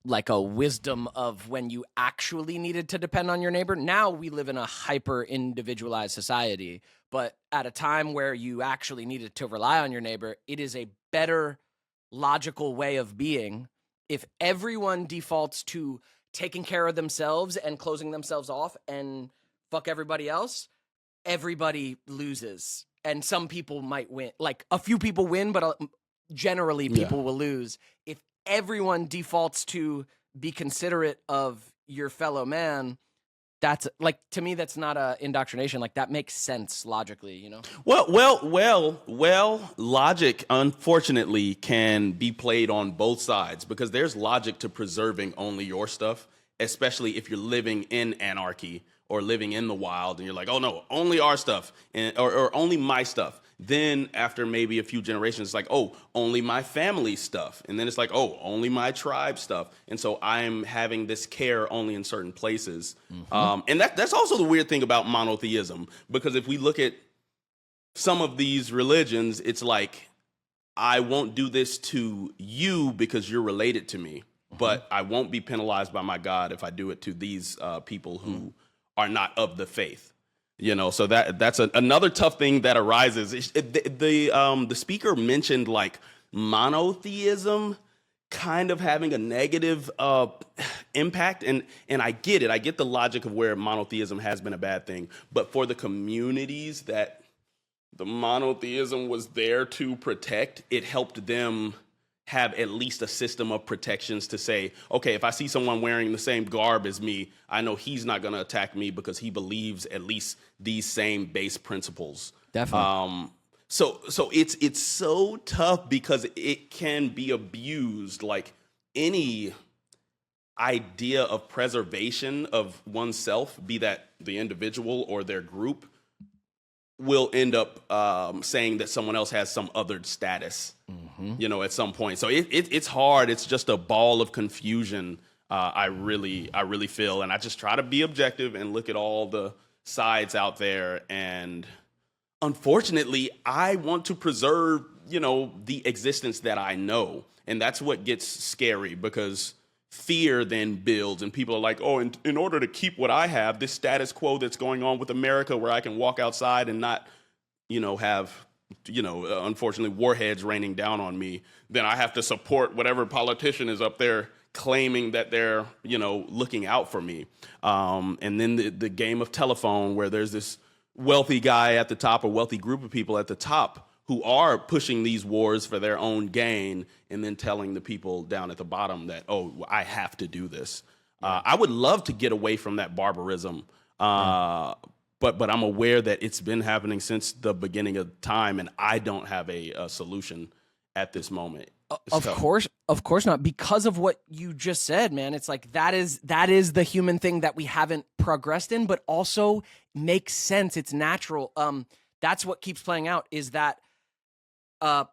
like a wisdom of when you actually needed to depend on your neighbor. Now we live in a hyper individualized society, but at a time where you actually needed to rely on your neighbor, it is a better logical way of being if everyone defaults to taking care of themselves and closing themselves off and fuck everybody else. Everybody loses, and some people might win. Like, a few people win, but generally people will lose. If everyone defaults to be considerate of your fellow man, that's like, to me, that's not a indoctrination. Like, that makes sense logically, you know? Well, logic, unfortunately, can be played on both sides, because there's logic to preserving only your stuff, especially if you're living in anarchy or living in the wild, and you're like, oh no, only our stuff, or only my stuff. Then after maybe a few generations, it's like, oh, only my family stuff. And then it's like, oh, only my tribe stuff. And so I'm having this care only in certain places. And that's also the weird thing about monotheism, because if we look at some of these religions, it's like, I won't do this to you because you're related to me, but I won't be penalized by my God if I do it to these people who are not of the faith. You know, so that's another tough thing that arises. The speaker mentioned like monotheism kind of having a negative impact, and I get it. I get the logic of where monotheism has been a bad thing, but for the communities that the monotheism was there to protect, it helped them have at least a system of protections to say, okay, if I see someone wearing the same garb as me, I know he's not going to attack me because he believes at least these same base principles. Definitely. So it's so tough because it can be abused. Like, any idea of preservation of oneself, be that the individual or their group, will end up saying that someone else has some othered status, you know, at some point. So it's hard. It's just a ball of confusion. I really feel, and I just try to be objective and look at all the sides out there. And unfortunately, I want to preserve, you know, the existence that I know, and that's what gets scary, because fear then builds, and people are like, oh, in order to keep what I have, this status quo that's going on with America, where I can walk outside and not, you know, have, you know, unfortunately, warheads raining down on me, then I have to support whatever politician is up there claiming that they're, you know, looking out for me. And then the game of telephone, where there's this wealthy guy at the top, a wealthy group of people at the top, who are pushing these wars for their own gain, and then telling the people down at the bottom that, oh, I have to do this. I would love to get away from that barbarism, but I'm aware that it's been happening since the beginning of time, and I don't have a solution at this moment. Of course not, because of what you just said, man. It's like, that is the human thing that we haven't progressed in, but also makes sense. It's natural. That's what keeps playing out, is that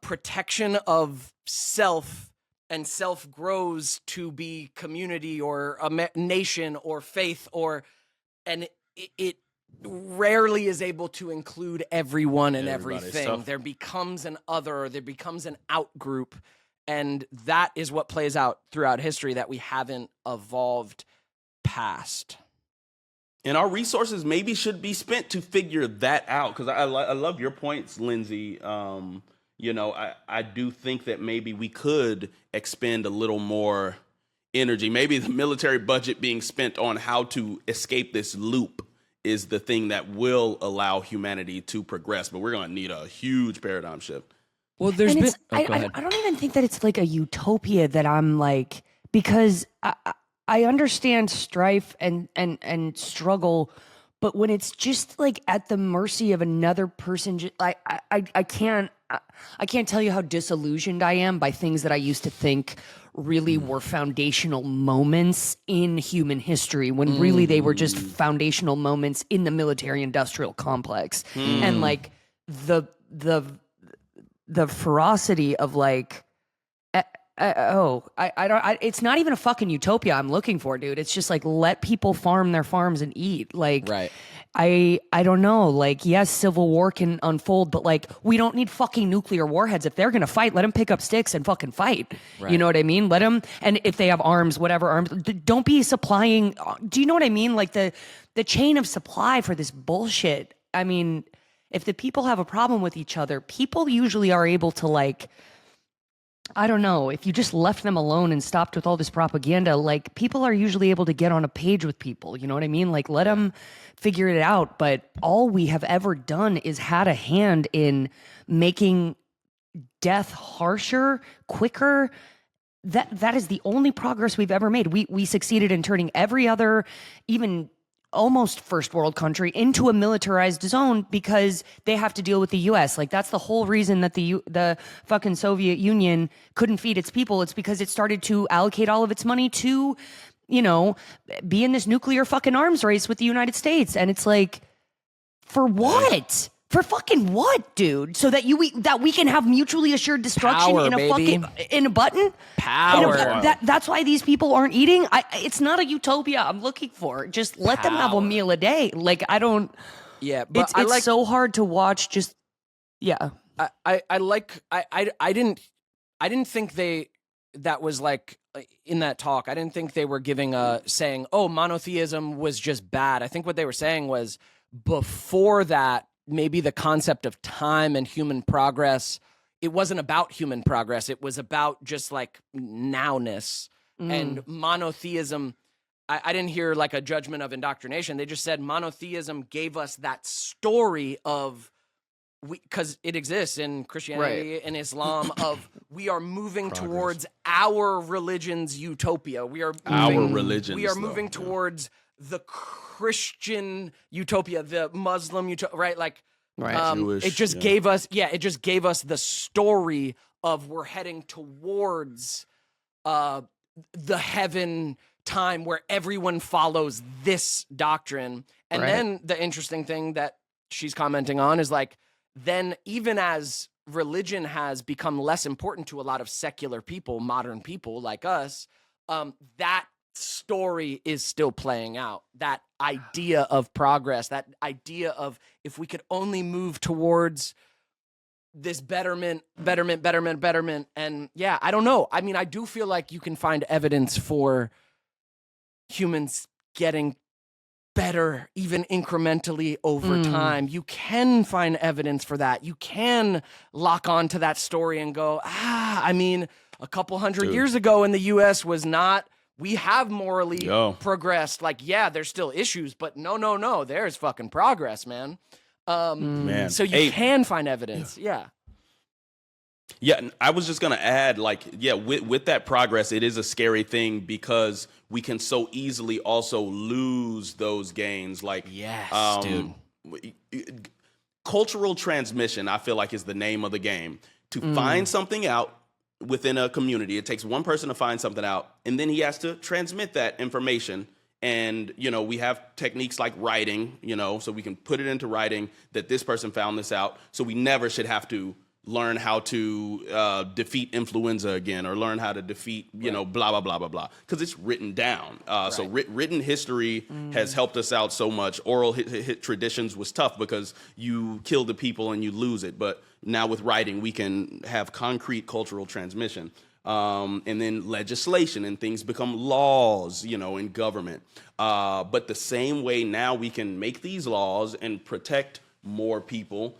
protection of self, and self grows to be community or a nation or faith, and it rarely is able to include everyone and everything. So there becomes an other, there becomes an out group, and that is what plays out throughout history that we haven't evolved past. And our resources maybe should be spent to figure that out, because I love your points, Lindsay. You know, I do think that maybe we could expend a little more energy. Maybe the military budget being spent on how to escape this loop is the thing that will allow humanity to progress. But we're going to need a huge paradigm shift. Well, there's And been. it's, Oh, go I, ahead. I don't even think that it's like a utopia that I'm like, because I understand strife and struggle, but when it's just like at the mercy of another person, I can't tell you how disillusioned I am by things that I used to think really were foundational moments in human history, when really they were just foundational moments in the military industrial complex. And like the ferocity of like, it's not even a fucking utopia I'm looking for, dude. It's just like, let people farm their farms and eat. Like, Right. I don't know. Like, yes, civil war can unfold, but like, we don't need fucking nuclear warheads. If they're gonna fight, let them pick up sticks and fucking fight. Right. You know what I mean? Let them, and if they have arms, whatever arms, don't be supplying. Do you know what I mean? Like the chain of supply for this bullshit. I mean, if the people have a problem with each other, people usually are able to like, I don't know, if you just left them alone and stopped with all this propaganda, like people are usually able to get on a page with people. You know what I mean? Like, let them figure it out. But all we have ever done is had a hand in making death harsher, quicker. That is the only progress we've ever made. We succeeded in turning every other, even almost first world country, into a militarized zone because they have to deal with the US. Like, that's the whole reason that the fucking Soviet Union couldn't feed its people. It's because it started to allocate all of its money to, you know, be in this nuclear fucking arms race with the United States. And it's like, for what? For fucking what, dude? So that we can have mutually assured destruction Power, in a baby. fucking in a button? Power. That's why these people aren't eating. It's not a utopia I'm looking for. Just let them have a meal a day. Like, I don't. Yeah, but It's so hard to watch. Just yeah. I didn't think that was like in that talk. I didn't think they were saying, oh, monotheism was just bad. I think what they were saying was, before that, maybe the concept of time and human progress, it wasn't about human progress. It was about just like nowness. And monotheism, I didn't hear like a judgment of indoctrination. They just said monotheism gave us that story of, because it exists in Christianity and Islam, of we are moving towards our religion's utopia. We are moving towards the Christian utopia, the Muslim utopia, right? Like, Jewish, it just gave us, it just gave us the story of we're heading towards the heaven time where everyone follows this doctrine. And then the interesting thing that she's commenting on is like, then even as religion has become less important to a lot of secular people, modern people like us, that story is still playing out. That idea of progress, that idea of if we could only move towards this betterment. And yeah, I don't know. I mean, I do feel like you can find evidence for humans getting better, even incrementally over time. You can find evidence for that. You can lock on to that story and go, I mean, a couple hundred years ago in the US was not, we have morally progressed. Like, yeah, there's still issues, but no, there's fucking progress, man. Man. So you can find evidence. Yeah. Yeah, I was just going to add, like, with that progress, it is a scary thing because we can so easily also lose those gains. Like, dude. Cultural transmission, I feel like, is the name of the game. To find something out within a community, it takes one person to find something out, and then he has to transmit that information. And, you know, we have techniques like writing, you know, so we can put it into writing that this person found this out. So we never should have to learn how to defeat influenza again, or learn how to defeat, you know, blah, blah, blah, blah, blah, because it's written down. So written history has helped us out so much. Oral traditions was tough because you kill the people and you lose it. But now with writing, we can have concrete cultural transmission. And then legislation and things become laws, you know, in government. But the same way now we can make these laws and protect more people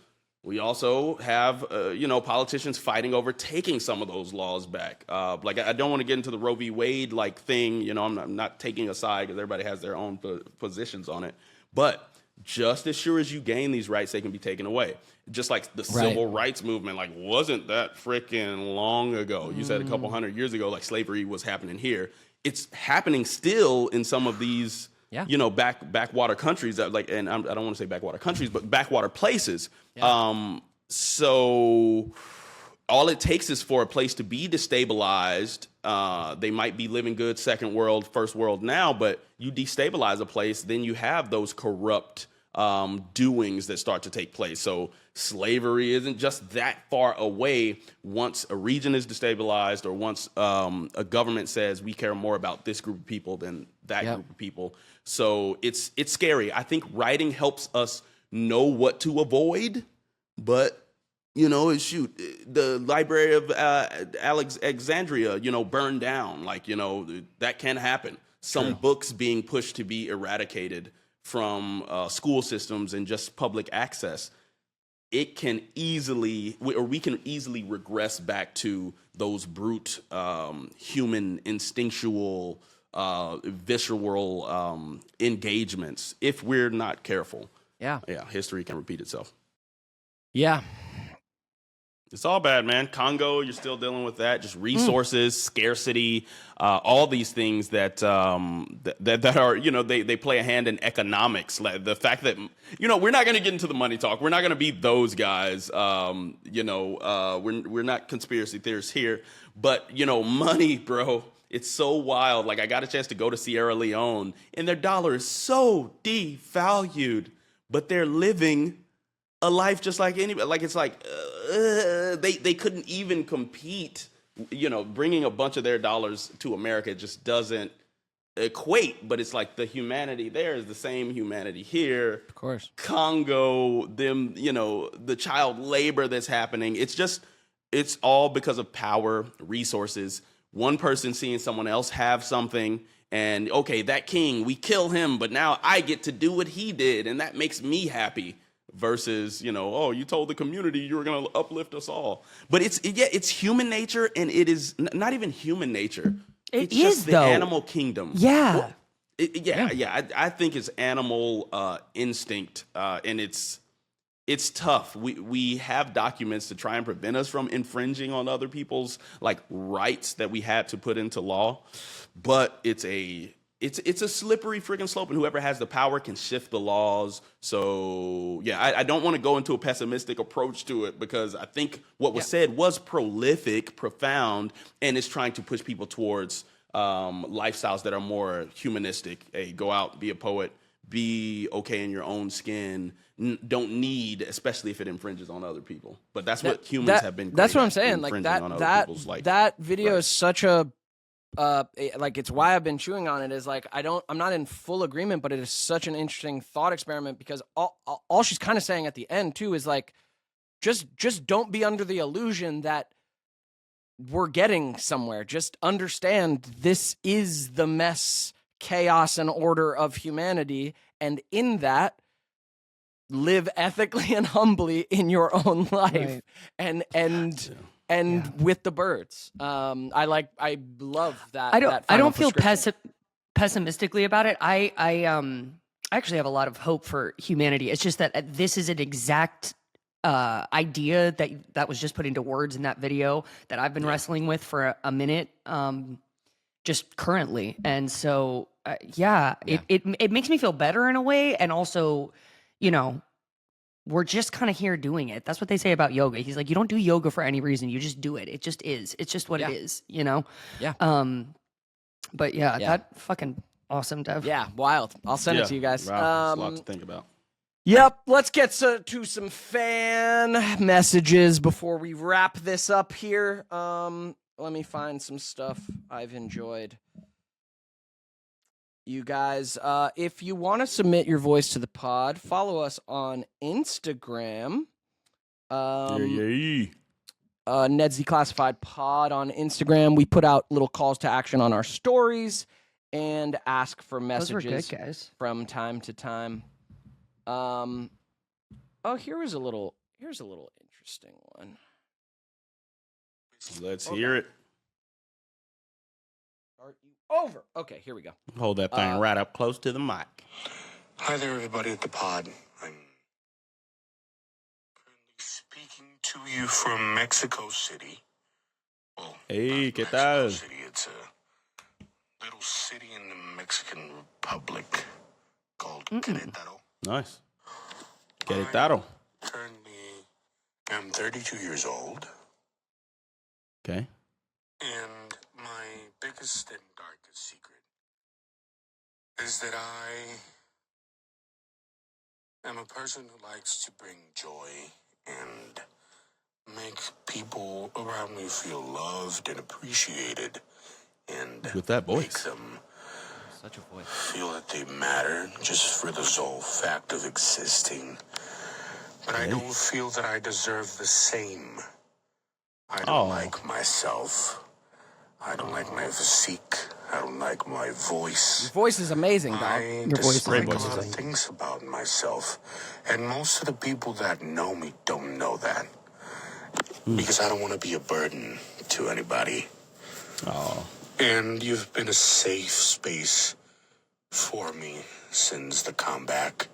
We also have, politicians fighting over taking some of those laws back. Like, I don't want to get into the Roe v. Wade like thing. I'm not taking a side because everybody has their own positions on it. But just as sure as you gain these rights, they can be taken away. Just like the civil rights movement, like, wasn't that freaking long ago? You said a couple hundred years ago, like, slavery was happening here. It's happening still in some of these, backwater countries. And I don't want to say backwater countries, but backwater places. Yeah. So all it takes is for a place to be destabilized. They might be living good, second world, first world now, but you destabilize a place, then you have those corrupt doings that start to take place. So slavery isn't just that far away. Once a region is destabilized, or once a government says we care more about this group of people than that group of people. So it's scary. I think writing helps us know what to avoid, but the Library of Alexandria, burned down. Like, that can happen. Some books being pushed to be eradicated from school systems and just public access. It can easily, we can easily regress back to those brute, human, instinctual, visceral engagements if we're not careful. Yeah, history can repeat itself. Yeah. It's all bad, man. Congo, you're still dealing with that. Just resources, scarcity, all these things that are, they play a hand in economics. Like the fact that, we're not going to get into the money talk. We're not going to be those guys. We're not conspiracy theorists here. But, money, bro, it's so wild. Like, I got a chance to go to Sierra Leone, and their dollar is so devalued, but they're living a life just like anybody. Like, it's like they couldn't even compete. Bringing a bunch of their dollars to America just doesn't equate. But it's like the humanity there is the same humanity here. Of course. Congo, them, the child labor that's happening. It's all because of power, resources. One person seeing someone else have something, and okay, that king, we kill him, but now I get to do what he did, and that makes me happy. Versus, you told the community you were going to uplift us all. But it's human nature, and it is not even human nature. It's just the animal kingdom. Yeah. Well, I think it's animal instinct, and it's tough. We have documents to try and prevent us from infringing on other people's rights that we had to put into law, but it's a slippery freaking slope, and whoever has the power can shift the laws. So, I don't want to go into a pessimistic approach to it, because I think what was said was prolific, profound, and it's trying to push people towards lifestyles that are more humanistic. Hey, go out, be a poet, be okay in your own skin. Don't need, especially if it infringes on other people. But that's what humans have been. That's what I'm saying. Like that video is such a. It's why I've been chewing on it. Is like I'm not in full agreement, but it is such an interesting thought experiment, because all she's kind of saying at the end too is like, just don't be under the illusion that we're getting somewhere. Just understand this is the mess, chaos, and order of humanity, and in that, live ethically and humbly in your own life, and with the birds. I love that. I don't feel pessimistically about it. I actually have a lot of hope for humanity. It's just that this is an exact idea that was just put into words in that video that I've been wrestling with for a minute, just currently. And so, it makes me feel better in a way. And also, we're just kind of here doing it. That's what they say about yoga. He's like, you don't do yoga for any reason. You just do it. It just is. It's just what it is, Yeah. But that fucking awesome, Dev. Yeah, wild. I'll send it to you guys. Wow, there's a lot to think about. Yep. Let's get to some fan messages before we wrap this up here. Let me find some stuff I've enjoyed. You guys, if you want to submit your voice to the pod, follow us on Instagram. Neds Declassified Pod on Instagram. We put out little calls to action on our stories and ask for messages. Those were good, guys. From time to time. Here's a little Here's a little interesting one. Let's hear it. Start you over. Okay, here we go. Hold that thing right up close to the mic. Hi there, everybody at the pod. I'm currently speaking to you from Mexico City. Well, Hey, not ¿qué Mexico tal? City. It's a little city in the Mexican Republic called Querétaro. Nice. Querétaro. I currently am 32 years old, Okay. and my biggest and darkest secret is that I am a person who likes to bring joy and make people around me feel loved and appreciated, and With that make voice. them Such a voice. feel that they matter just for the sole fact of existing. But I don't feel that I deserve the same. I don't like myself. I don't like my physique. I don't like my voice. Your voice is amazing, dog. I Your voice is dislike a great. lot of things about myself, and most of the people that know me don't know that, because I don't want to be a burden to anybody. Oh. And you've been a safe space for me since the comeback,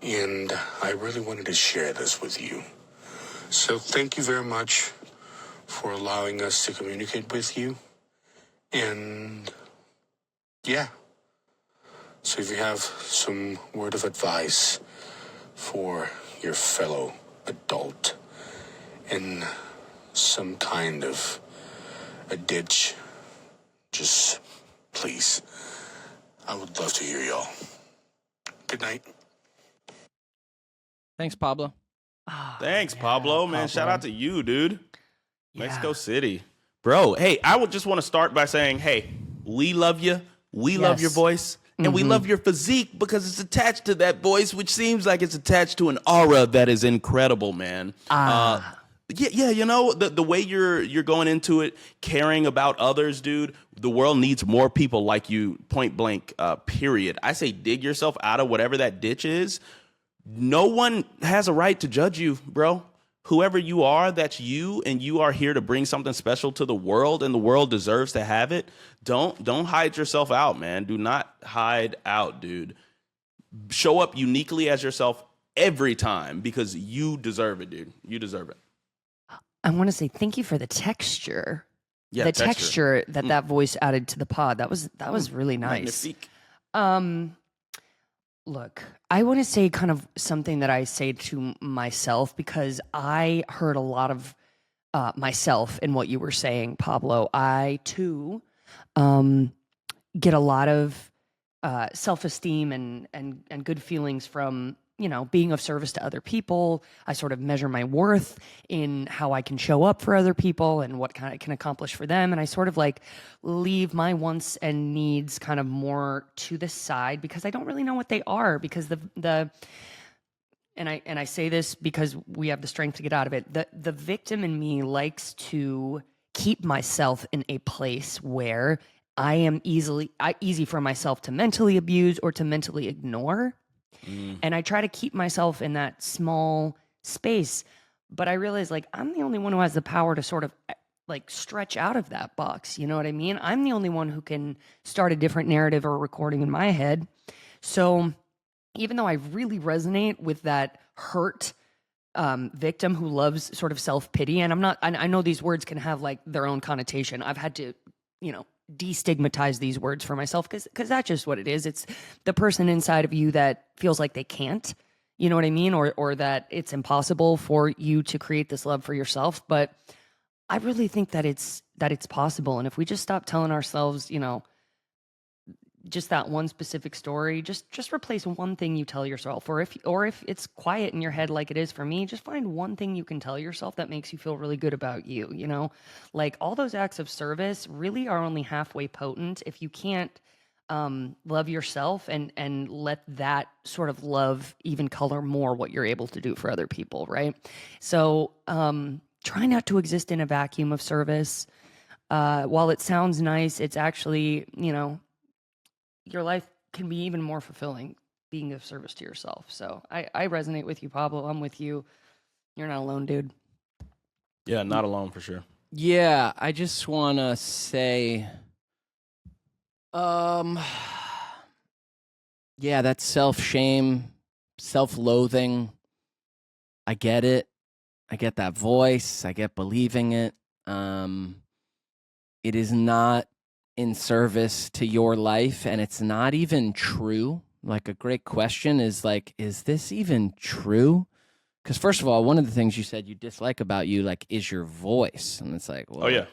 and I really wanted to share this with you. So thank you very much for allowing us to communicate with you, and yeah. So if you have some word of advice for your fellow adult in some kind of a ditch, just please, I would love to hear y'all. Good night. Thanks, Pablo. Thanks, Pablo. Man, shout out to you, dude. Yeah. Mexico City. Bro, hey, I would just want to start by saying, hey, we love you. We love your Yes. voice. And we love your physique because it's attached to that voice, which seems like it's attached to an aura that is incredible, man. Yeah, you know, the way you're going into it, caring about others, dude, the world needs more people like you, point blank, period. I say dig yourself out of whatever that ditch is. No one has a right to judge you, bro. Whoever you are, that's you, and you are here to bring something special to the world, and the world deserves to have it. Don't hide yourself out, man. Do not hide out, dude. Show up uniquely as yourself every time because you deserve it, dude. You deserve it. I want to say thank you for the texture. Yeah, the texture that voice added to the pod. That was really nice. Magnifique. Look, I want to say kind of something that I say to myself because I heard a lot of myself in what you were saying, Pablo. I too get a lot of self-esteem and good feelings from, you know, being of service to other people. I sort of measure my worth in how I can show up for other people and what kind of can accomplish for them. And I sort of like leave my wants and needs kind of more to the side because I don't really know what they are, because and I say this because we have the strength to get out of it. The victim in me likes to keep myself in a place where I am easy for myself to mentally abuse or to mentally ignore. And I try to keep myself in that small space, but I realize like I'm the only one who has the power to sort of like stretch out of that box. You know what I mean? I'm the only one who can start a different narrative or recording in my head. So even though I really resonate with that hurt victim who loves sort of self-pity, and I know these words can have like their own connotation. I've had to, you know, destigmatize these words for myself because that's just what it is. It's the person inside of you that feels like they can't, you know what I mean? Or that it's impossible for you to create this love for yourself. But I really think that it's possible. And if we just stop telling ourselves, you know, just that one specific story, just replace one thing you tell yourself, or if it's quiet in your head like it is for me, just find one thing you can tell yourself that makes you feel really good about you, you know? Like all those acts of service really are only halfway potent if you can't love yourself and let that sort of love even color more what you're able to do for other people, right? So try not to exist in a vacuum of service. While it sounds nice, it's actually, you know, your life can be even more fulfilling being of service to yourself. So I resonate with you, Pablo. I'm with you. You're not alone, dude. Yeah, not alone for sure. Yeah, I just want to say, yeah, that's self-shame, self-loathing. I get it. I get that voice. I get believing it. It is not in service to your life, and it's not even true. Like, a great question is like, is this even true? Because first of all, one of the things you said you dislike about you, like, is your voice, and it's like, well, Oh yeah.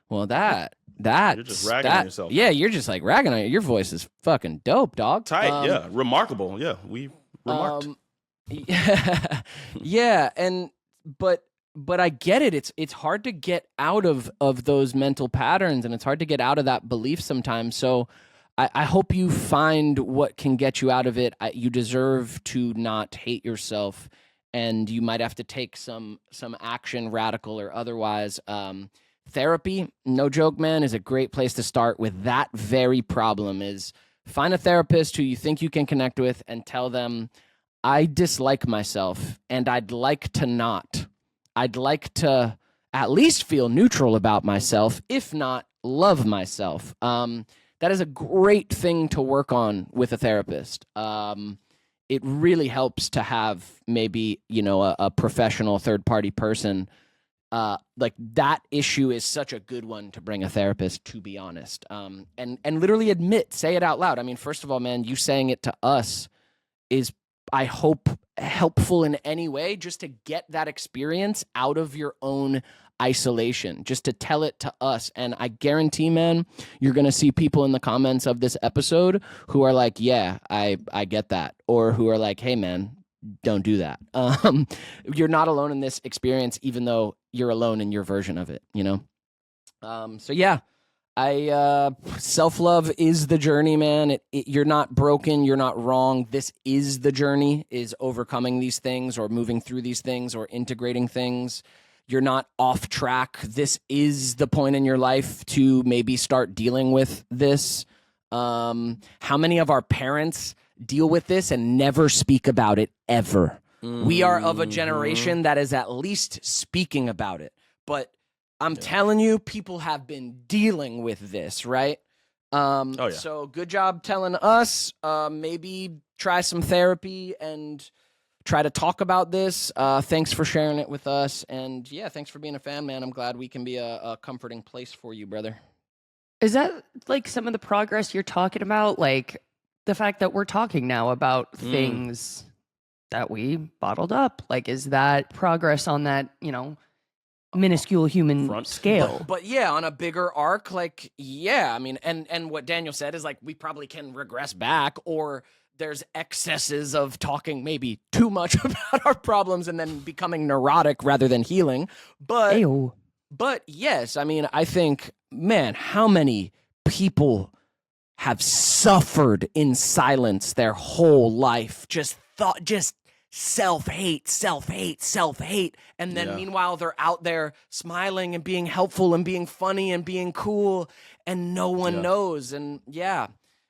well, that You're just ragging on yourself. Yeah, you're just like ragging on it. Your voice is fucking dope, dog. Tight. Yeah. Remarkable. Yeah. We remarked. Yeah, yeah, and but I get it. It's hard to get out of those mental patterns, and it's hard to get out of that belief sometimes. So I hope you find what can get you out of it. You deserve to not hate yourself, and you might have to take some action, radical or otherwise. Therapy, no joke, man, is a great place to start with that very problem. Is find a therapist who you think you can connect with and tell them, I dislike myself and I'd like to not. I'd like to at least feel neutral about myself, if not love myself. That is a great thing to work on with a therapist. It really helps to have maybe, a professional third-party person. Like, that issue is such a good one to bring a therapist, to be honest. And literally say it out loud. I mean, first of all, man, you saying it to us is, I hope, helpful in any way, just to get that experience out of your own isolation, just to tell it to us. And I guarantee, man, you're going to see people in the comments of this episode who are like, yeah, I get that. Or who are like, hey, man, don't do that. You're not alone in this experience, even though you're alone in your version of it, So yeah, self-love is the journey, man. You're not broken. You're not wrong. This is the journey, is overcoming these things or moving through these things or integrating things. You're not off track. This is the point in your life to maybe start dealing with this. How many of our parents deal with this and never speak about it ever? We are of a generation that is at least speaking about it. But I'm telling you, people have been dealing with this, right? So good job telling us. Maybe try some therapy and try to talk about this. Thanks for sharing it with us. And yeah, thanks for being a fan, man. I'm glad we can be a comforting place for you, brother. Is that like some of the progress you're talking about? Like the fact that we're talking now about things that we bottled up? Like, is that progress on that, minuscule human scale? But yeah, on a bigger arc, like, yeah, I mean, and what Daniel said is like, we probably can regress back, or there's excesses of talking maybe too much about our problems and then becoming neurotic rather than healing. But Ayo. But yes, I mean, I think, man, how many people have suffered in silence their whole life, just self-hate, and then meanwhile they're out there smiling and being helpful and being funny and being cool, and no one knows. And yeah,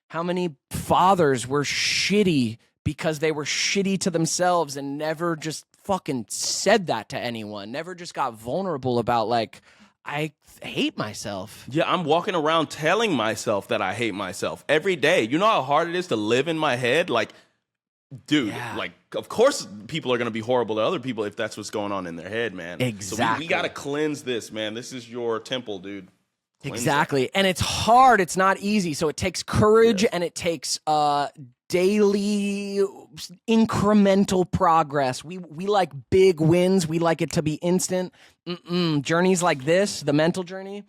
how many fathers were shitty because they were shitty to themselves and never just fucking said that to anyone, never just got vulnerable about, like, I hate myself. Yeah, I'm walking around telling myself that I hate myself every day. You know how hard it is to live in my head? Like, dude, like, of course people are going to be horrible to other people if that's what's going on in their head, man. Exactly. So we got to cleanse this, man. This is your temple, dude. Cleanse exactly. And it's hard. It's not easy. So it takes courage and it takes daily incremental progress. We like big wins. We like it to be instant. Journeys like this, the mental journey,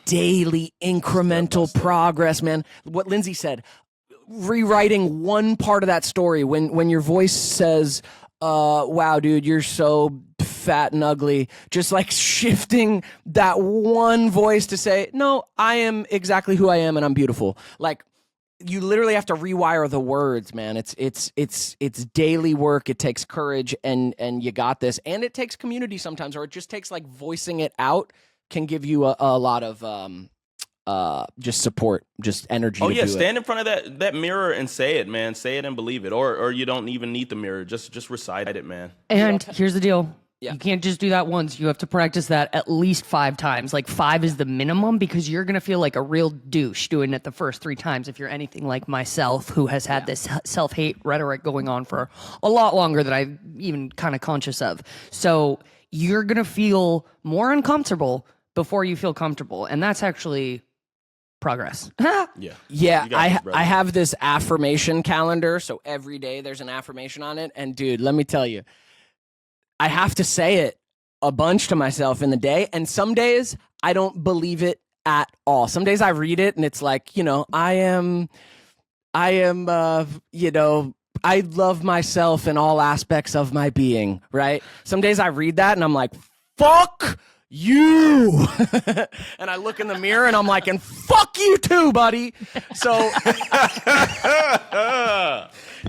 daily incremental progress, man. What Lindsay said, rewriting one part of that story when your voice says, wow, dude, you're so fat and ugly, just like shifting that one voice to say, no, I am exactly who I am and I'm beautiful. Like, you literally have to rewire the words, man. It's daily work. It takes courage, and you got this. And it takes community sometimes, or it just takes, like, voicing it out can give you a lot of just support, just energy. Oh, to yeah, do stand in front of that mirror and say it, man. Say it and believe it. Or you don't even need the mirror. Just recite it, man. And here's the deal. Yeah. You can't just do that once. You have to practice that at least 5 times. Like 5 is the minimum because you're going to feel like a real douche doing it the first 3 times if you're anything like myself, who has had this self-hate rhetoric going on for a lot longer than I'm even kind of conscious of. So you're going to feel more uncomfortable before you feel comfortable. And that's actually progress. Yeah, You got this, brother. I have this affirmation calendar, so every day there's an affirmation on it. And dude, let me tell you, I have to say it a bunch to myself in the day, and some days I don't believe it at all. Some days I read it and it's like, I am, I love myself in all aspects of my being, right? Some days I read that and I'm like, fuck you. And I look in the mirror and I'm like, and fuck you too, buddy. So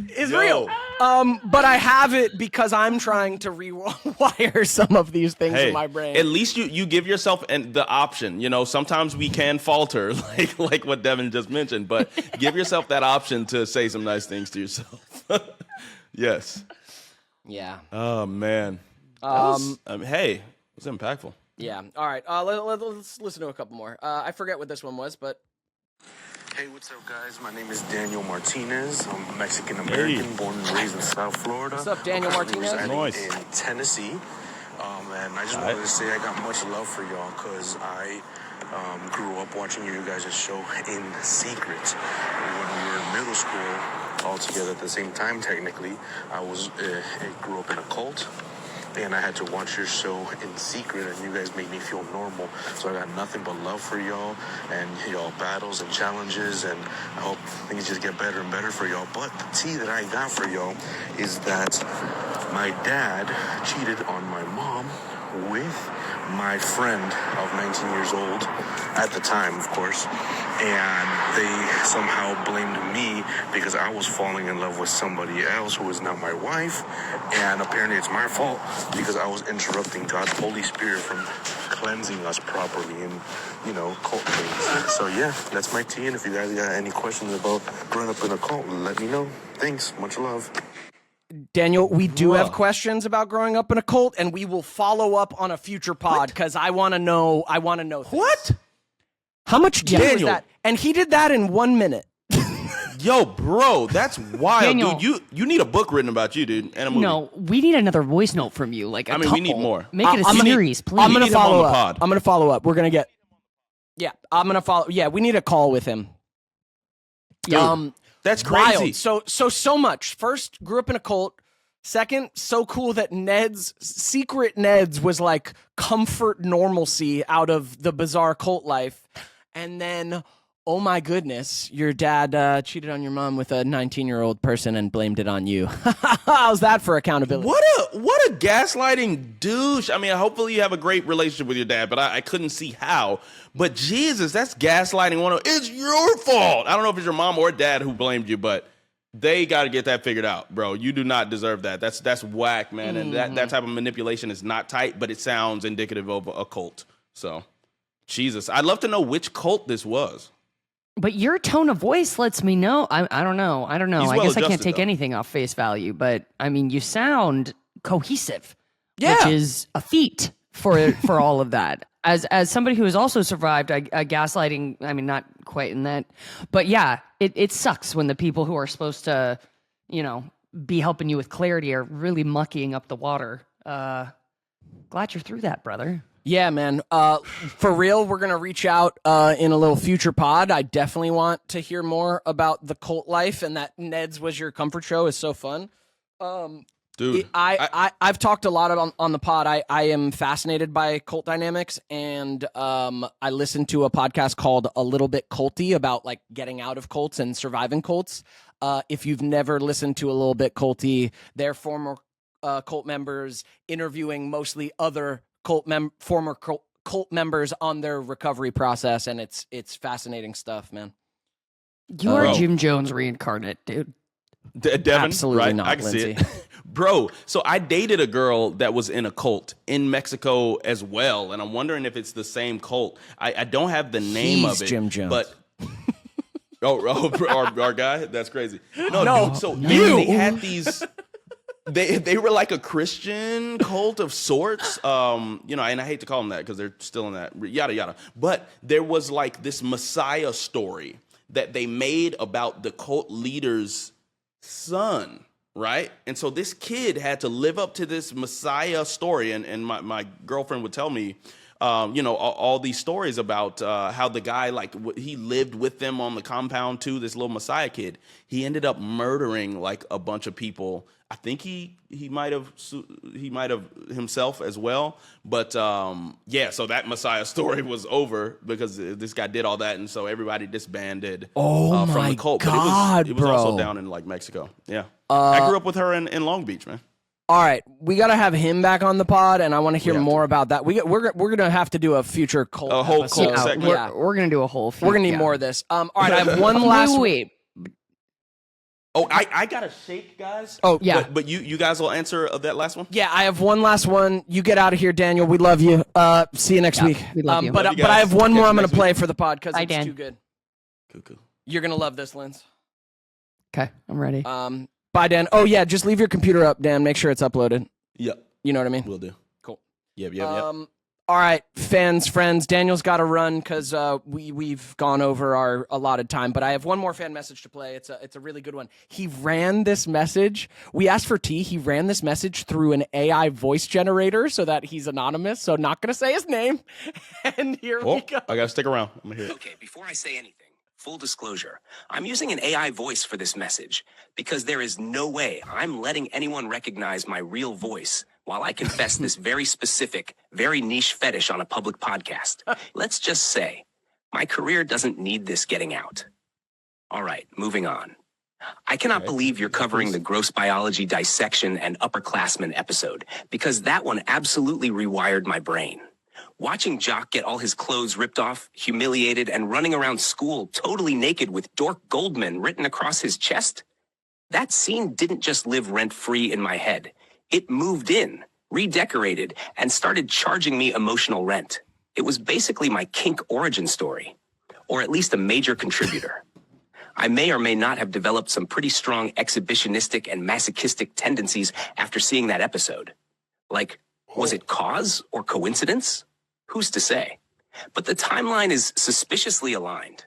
it's real. But I have it because I'm trying to rewire some of these things in my brain. At least you give yourself the option. Sometimes we can falter, like what Devin just mentioned, but give yourself that option to say some nice things to yourself. Yes. Yeah. Oh man. Hey, it was impactful. Yeah. All right. Let's listen to a couple more. I forget what this one was, but. Hey, what's up, guys? My name is Daniel Martinez. I'm Mexican-American, born and raised in South Florida. What's up, Daniel Martinez? Nice. In Tennessee. And I just wanted to say I got much love for y'all because I grew up watching you guys' show in secret. When we were in middle school, all together at the same time, technically, I grew up in a cult. And I had to watch your show in secret, and you guys made me feel normal. So I got nothing but love for y'all and y'all battles and challenges, and I hope things just get better and better for y'all. But the tea that I got for y'all is that my dad cheated on my mom with my friend of 19 years old at the time, of course, and they somehow blamed me because I was falling in love with somebody else who was not my wife, and apparently it's my fault because I was interrupting God's Holy Spirit from cleansing us properly and, cult things. So yeah, that's my tea, and if you guys got any questions about growing up in a cult, let me know. Thanks, much love. Daniel, we do have questions about growing up in a cult, and we will follow up on a future pod because I want to know. Things. What? How much Daniel was that? And he did that in 1 minute. Yo, bro, that's wild, Daniel. dude. You need a book written about you, dude, and a movie. No, we need another voice note from you. Like a we need couple. more. Make it a series, please. I'm gonna need him on follow the up. pod. I'm gonna follow up. We're gonna get. Yeah, I'm gonna follow. Yeah, we need a call with him. Dude, that's crazy. Wild. So much. First, grew up in a cult. Second, so cool that secret Neds was like comfort normalcy out of the bizarre cult life. And then, oh my goodness, your dad cheated on your mom with a 19-year-old person and blamed it on you. How's that for accountability? What a gaslighting douche. I mean, hopefully you have a great relationship with your dad, but I couldn't see how. But Jesus, that's gaslighting. It's your fault. I don't know if it's your mom or dad who blamed you, but they got to get that figured out, bro. You do not deserve that. That's whack, man. And that type of manipulation is not tight, but it sounds indicative of a cult. So, Jesus. I'd love to know which cult this was. But your tone of voice lets me know. I don't know. He's I guess I well-adjusted, can't take though. anything off face value. But I mean, you sound cohesive, Yeah. which is a feat for all of that. As somebody who has also survived a gaslighting, I mean, not quite in that, but yeah, it sucks when the people who are supposed to, be helping you with clarity are really mucking up the water. Glad you're through that, brother. Yeah, man. For real, we're going to reach out in a little future pod. I definitely want to hear more about the cult life, and that Neds was your comfort show is so fun. Dude. I've talked a lot on the pod. I am fascinated by cult dynamics, and I listened to a podcast called A Little Bit Culty about like getting out of cults and surviving cults. If you've never listened to A Little Bit Culty, they're former cult members interviewing mostly other former cult members on their recovery process, and it's fascinating stuff, man. You are Jim Jones reincarnate, dude. Devin, Absolutely right? not, I can Lindsay. see it. Bro, so I dated a girl that was in a cult in Mexico as well, and I'm wondering if it's the same cult. I don't have the name He's of it. Jim Jones. But our guy? That's crazy. No, No, dude, so you. they had these they were like a Christian cult of sorts. And I hate to call them that because they're still in that yada yada. But there was like this Messiah story that they made about the cult leader's son, right? And so this kid had to live up to this Messiah story, and my girlfriend would tell me, all these stories about how the guy, he lived with them on the compound too, this little Messiah kid. He ended up murdering like a bunch of people. I think he might have himself as well. But so that Messiah story was over because this guy did all that, and so everybody disbanded from the cult. God, but it was bro. also down in like Mexico. Yeah, I grew up with her in Long Beach, man. All right, we got to have him back on the pod, and I want to hear more to. about that. We're gonna have to do a future cult A whole episode. cult segment. Yeah, We're gonna do a whole. we're gonna need more of this. All right, I have one last. Wait. Oh, I got a shake, guys. Oh, yeah. But you guys will answer that last one? Yeah, I have one last one. You get out of here, Daniel. We love you. See you next week. we love you. But Love you I guys. have one more Catch I'm you going to next play week. for the pod because Bye, it's Dan. too good. Cool. You're going to love this, Linz. Okay, I'm ready. Bye, Dan. Oh, yeah, just leave your computer up, Dan. Make sure it's uploaded. Yep, You know what I mean? will do. Cool. Yep. All right, fans, friends. Daniel's got to run because we've gone over our allotted time. But I have one more fan message to play. It's a really good one. He ran this message. We asked for tea. He ran this message through an AI voice generator so that he's anonymous. So not going to say his name. And here we go. I got to stick around. I'm going to hear it. Okay, before I say anything, full disclosure, I'm using an AI voice for this message because there is no way I'm letting anyone recognize my real voice while I confess this very specific, very niche fetish on a public podcast. Let's just say my career doesn't need this getting out. All right, moving on. I cannot believe you're covering the gross biology dissection and upperclassmen episode because that one absolutely rewired my brain. Watching Jock get all his clothes ripped off, humiliated, and running around school totally naked with Dork Goldman written across his chest, that scene didn't just live rent-free in my head. It moved in, redecorated, and started charging me emotional rent. It was basically my kink origin story, or at least a major contributor. I may or may not have developed some pretty strong exhibitionistic and masochistic tendencies after seeing that episode. Like, was it cause or coincidence? Who's to say? But the timeline is suspiciously aligned.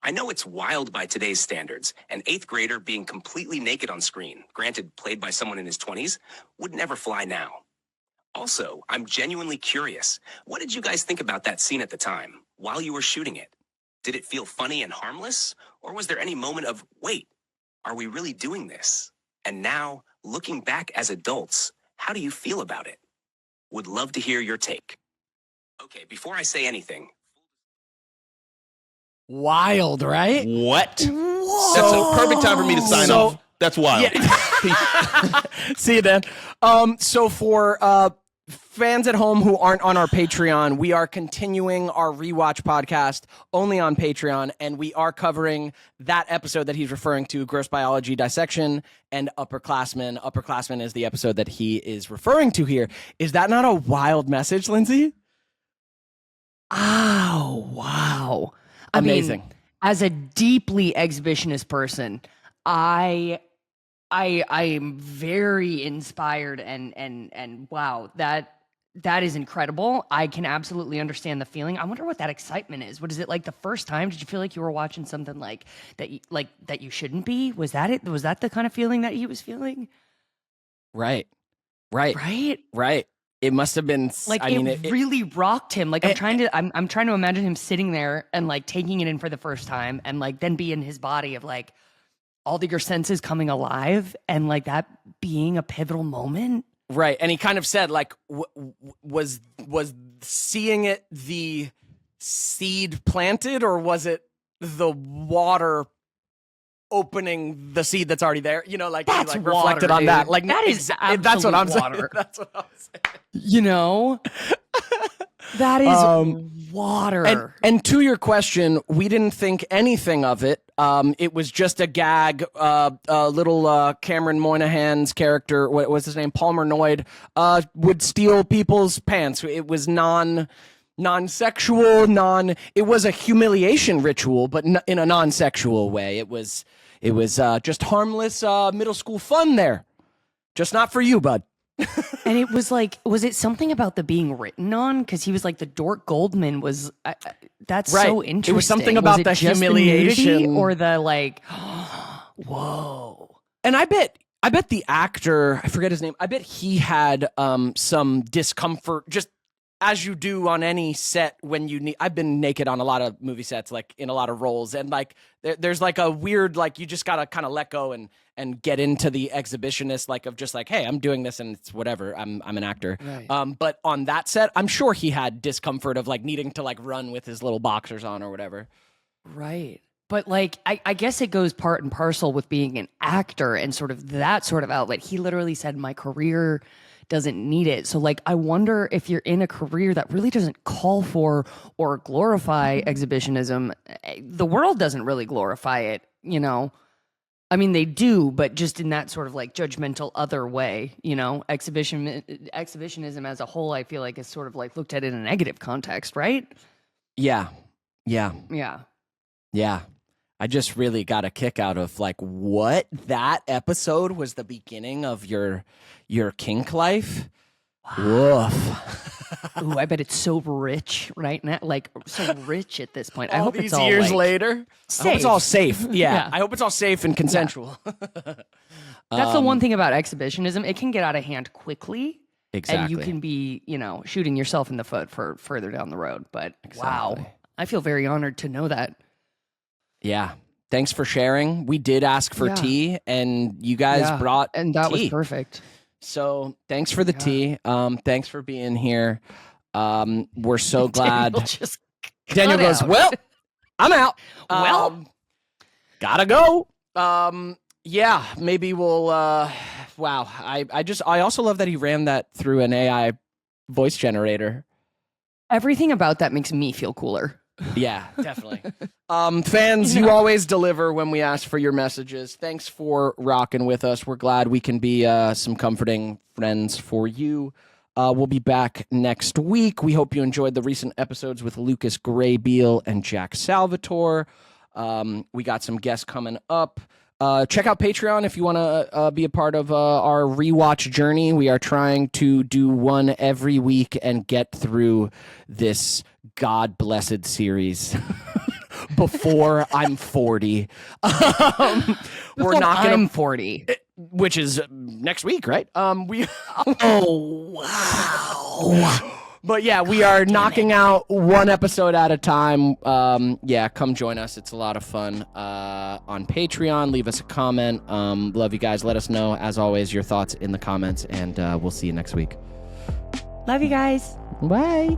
I know it's wild by today's standards. An 8th grader being completely naked on screen, granted played by someone in his 20s, would never fly now. Also, I'm genuinely curious. What did you guys think about that scene at the time, while you were shooting it? Did it feel funny and harmless? Or was there any moment of, wait, are we really doing this? And now, looking back as adults, how do you feel about it? Would love to hear your take. Okay, before I say anything, Wild, right? What? That's a perfect time for me to sign off. That's wild. See you, Dan. So for fans at home who aren't on our Patreon, we are continuing our rewatch podcast only on Patreon, and we are covering that episode that he's referring to, Gross Biology Dissection and Upperclassmen. Upperclassmen is the episode that he is referring to here. Is that not a wild message, Lindsay? Oh, wow. Amazing. I mean, as a deeply exhibitionist person, I am very inspired and wow, that is incredible. I can absolutely understand the feeling. I wonder what that excitement is. What is it like the first time? Did you feel like you were watching something like that you shouldn't be? Was that it? Was that the kind of feeling that he was feeling? Right. It must have been Like it really rocked him. Like I'm trying to imagine him sitting there and like taking it in for the first time and like then be in his body of like all your senses coming alive and like that being a pivotal moment. Right, and he kind of said, like, was seeing it the seed planted, or was it the water opening the seed that's already there? You know, like That's he, like water, reflected on dude. that. Like that is that's what I'm saying. water. That's what I'm saying. You know, that is water. And to your question, we didn't think anything of it. It was just a gag. Little Cameron Moynihan's character, what was his name, Palmer Noyd, would steal people's pants. It was non-sexual, it was a humiliation ritual, but in a non-sexual way. It was just harmless middle school fun there. Just not for you, bud. And it was like, was it something about the being written on? Because he was like, the Dork Goldman was, that's Right. so interesting. It was something about it the just humiliation. nudity or the like, whoa. And I bet the actor, I forget his name, I bet he had some discomfort, just as you do on any set when you need. I've been naked on a lot of movie sets, like in a lot of roles, and like there's like a weird, like you just gotta kind of let go and get into the exhibitionist, like of just like, hey, I'm doing this and it's whatever. I'm an actor. Right. But on that set, I'm sure he had discomfort of like needing to like run with his little boxers on or whatever. Right. But like, I guess it goes part and parcel with being an actor and sort of that sort of outlet. He literally said, my career doesn't need it. So like, I wonder if you're in a career that really doesn't call for or glorify exhibitionism, the world doesn't really glorify it, you know? I mean, they do, but just in that sort of like judgmental other way, you know? Exhibitionism as a whole, I feel like is sort of like looked at in a negative context, right? Yeah. Yeah. Yeah. I just really got a kick out of like what that episode was the beginning of your kink life. Woof. Ooh, I bet it's so rich right now, like so rich at this point. I All hope these it's all years like, later. I hope it's all safe. Yeah. Yeah. I hope it's all safe and consensual. That's the one thing about exhibitionism. It can get out of hand quickly. Exactly. And you can be, you know, shooting yourself in the foot for further down the road. But wow, Exactly. I feel very honored to know that. Yeah. Thanks for sharing. We did ask for Yeah. tea, and you guys Yeah, brought and that was tea. perfect. So thanks for the tea. Thanks for being here. We're so glad. Daniel just Daniel cut goes, out. well, I'm out. Well. Gotta go. Yeah, maybe we'll, wow. I also love that he ran that through an AI voice generator. Everything about that makes me feel cooler. Yeah, definitely. Fans, you always deliver when we ask for your messages. Thanks for rocking with us. We're glad we can be some comforting friends for you. We'll be back next week. We hope you enjoyed the recent episodes with Lucas Graybeal and Jack Salvatore. We got some guests coming up. Check out Patreon if you want to be a part of our rewatch journey. We are trying to do one every week and get through this God-blessed series before I'm 40. We're not gonna, I'm 40. which is next week, right? We Oh, wow. But yeah, we are knocking out one episode at a time. Yeah, come join us. It's a lot of fun on Patreon. Leave us a comment. Love you guys. Let us know, as always, your thoughts in the comments, and we'll see you next week. Love you guys. Bye.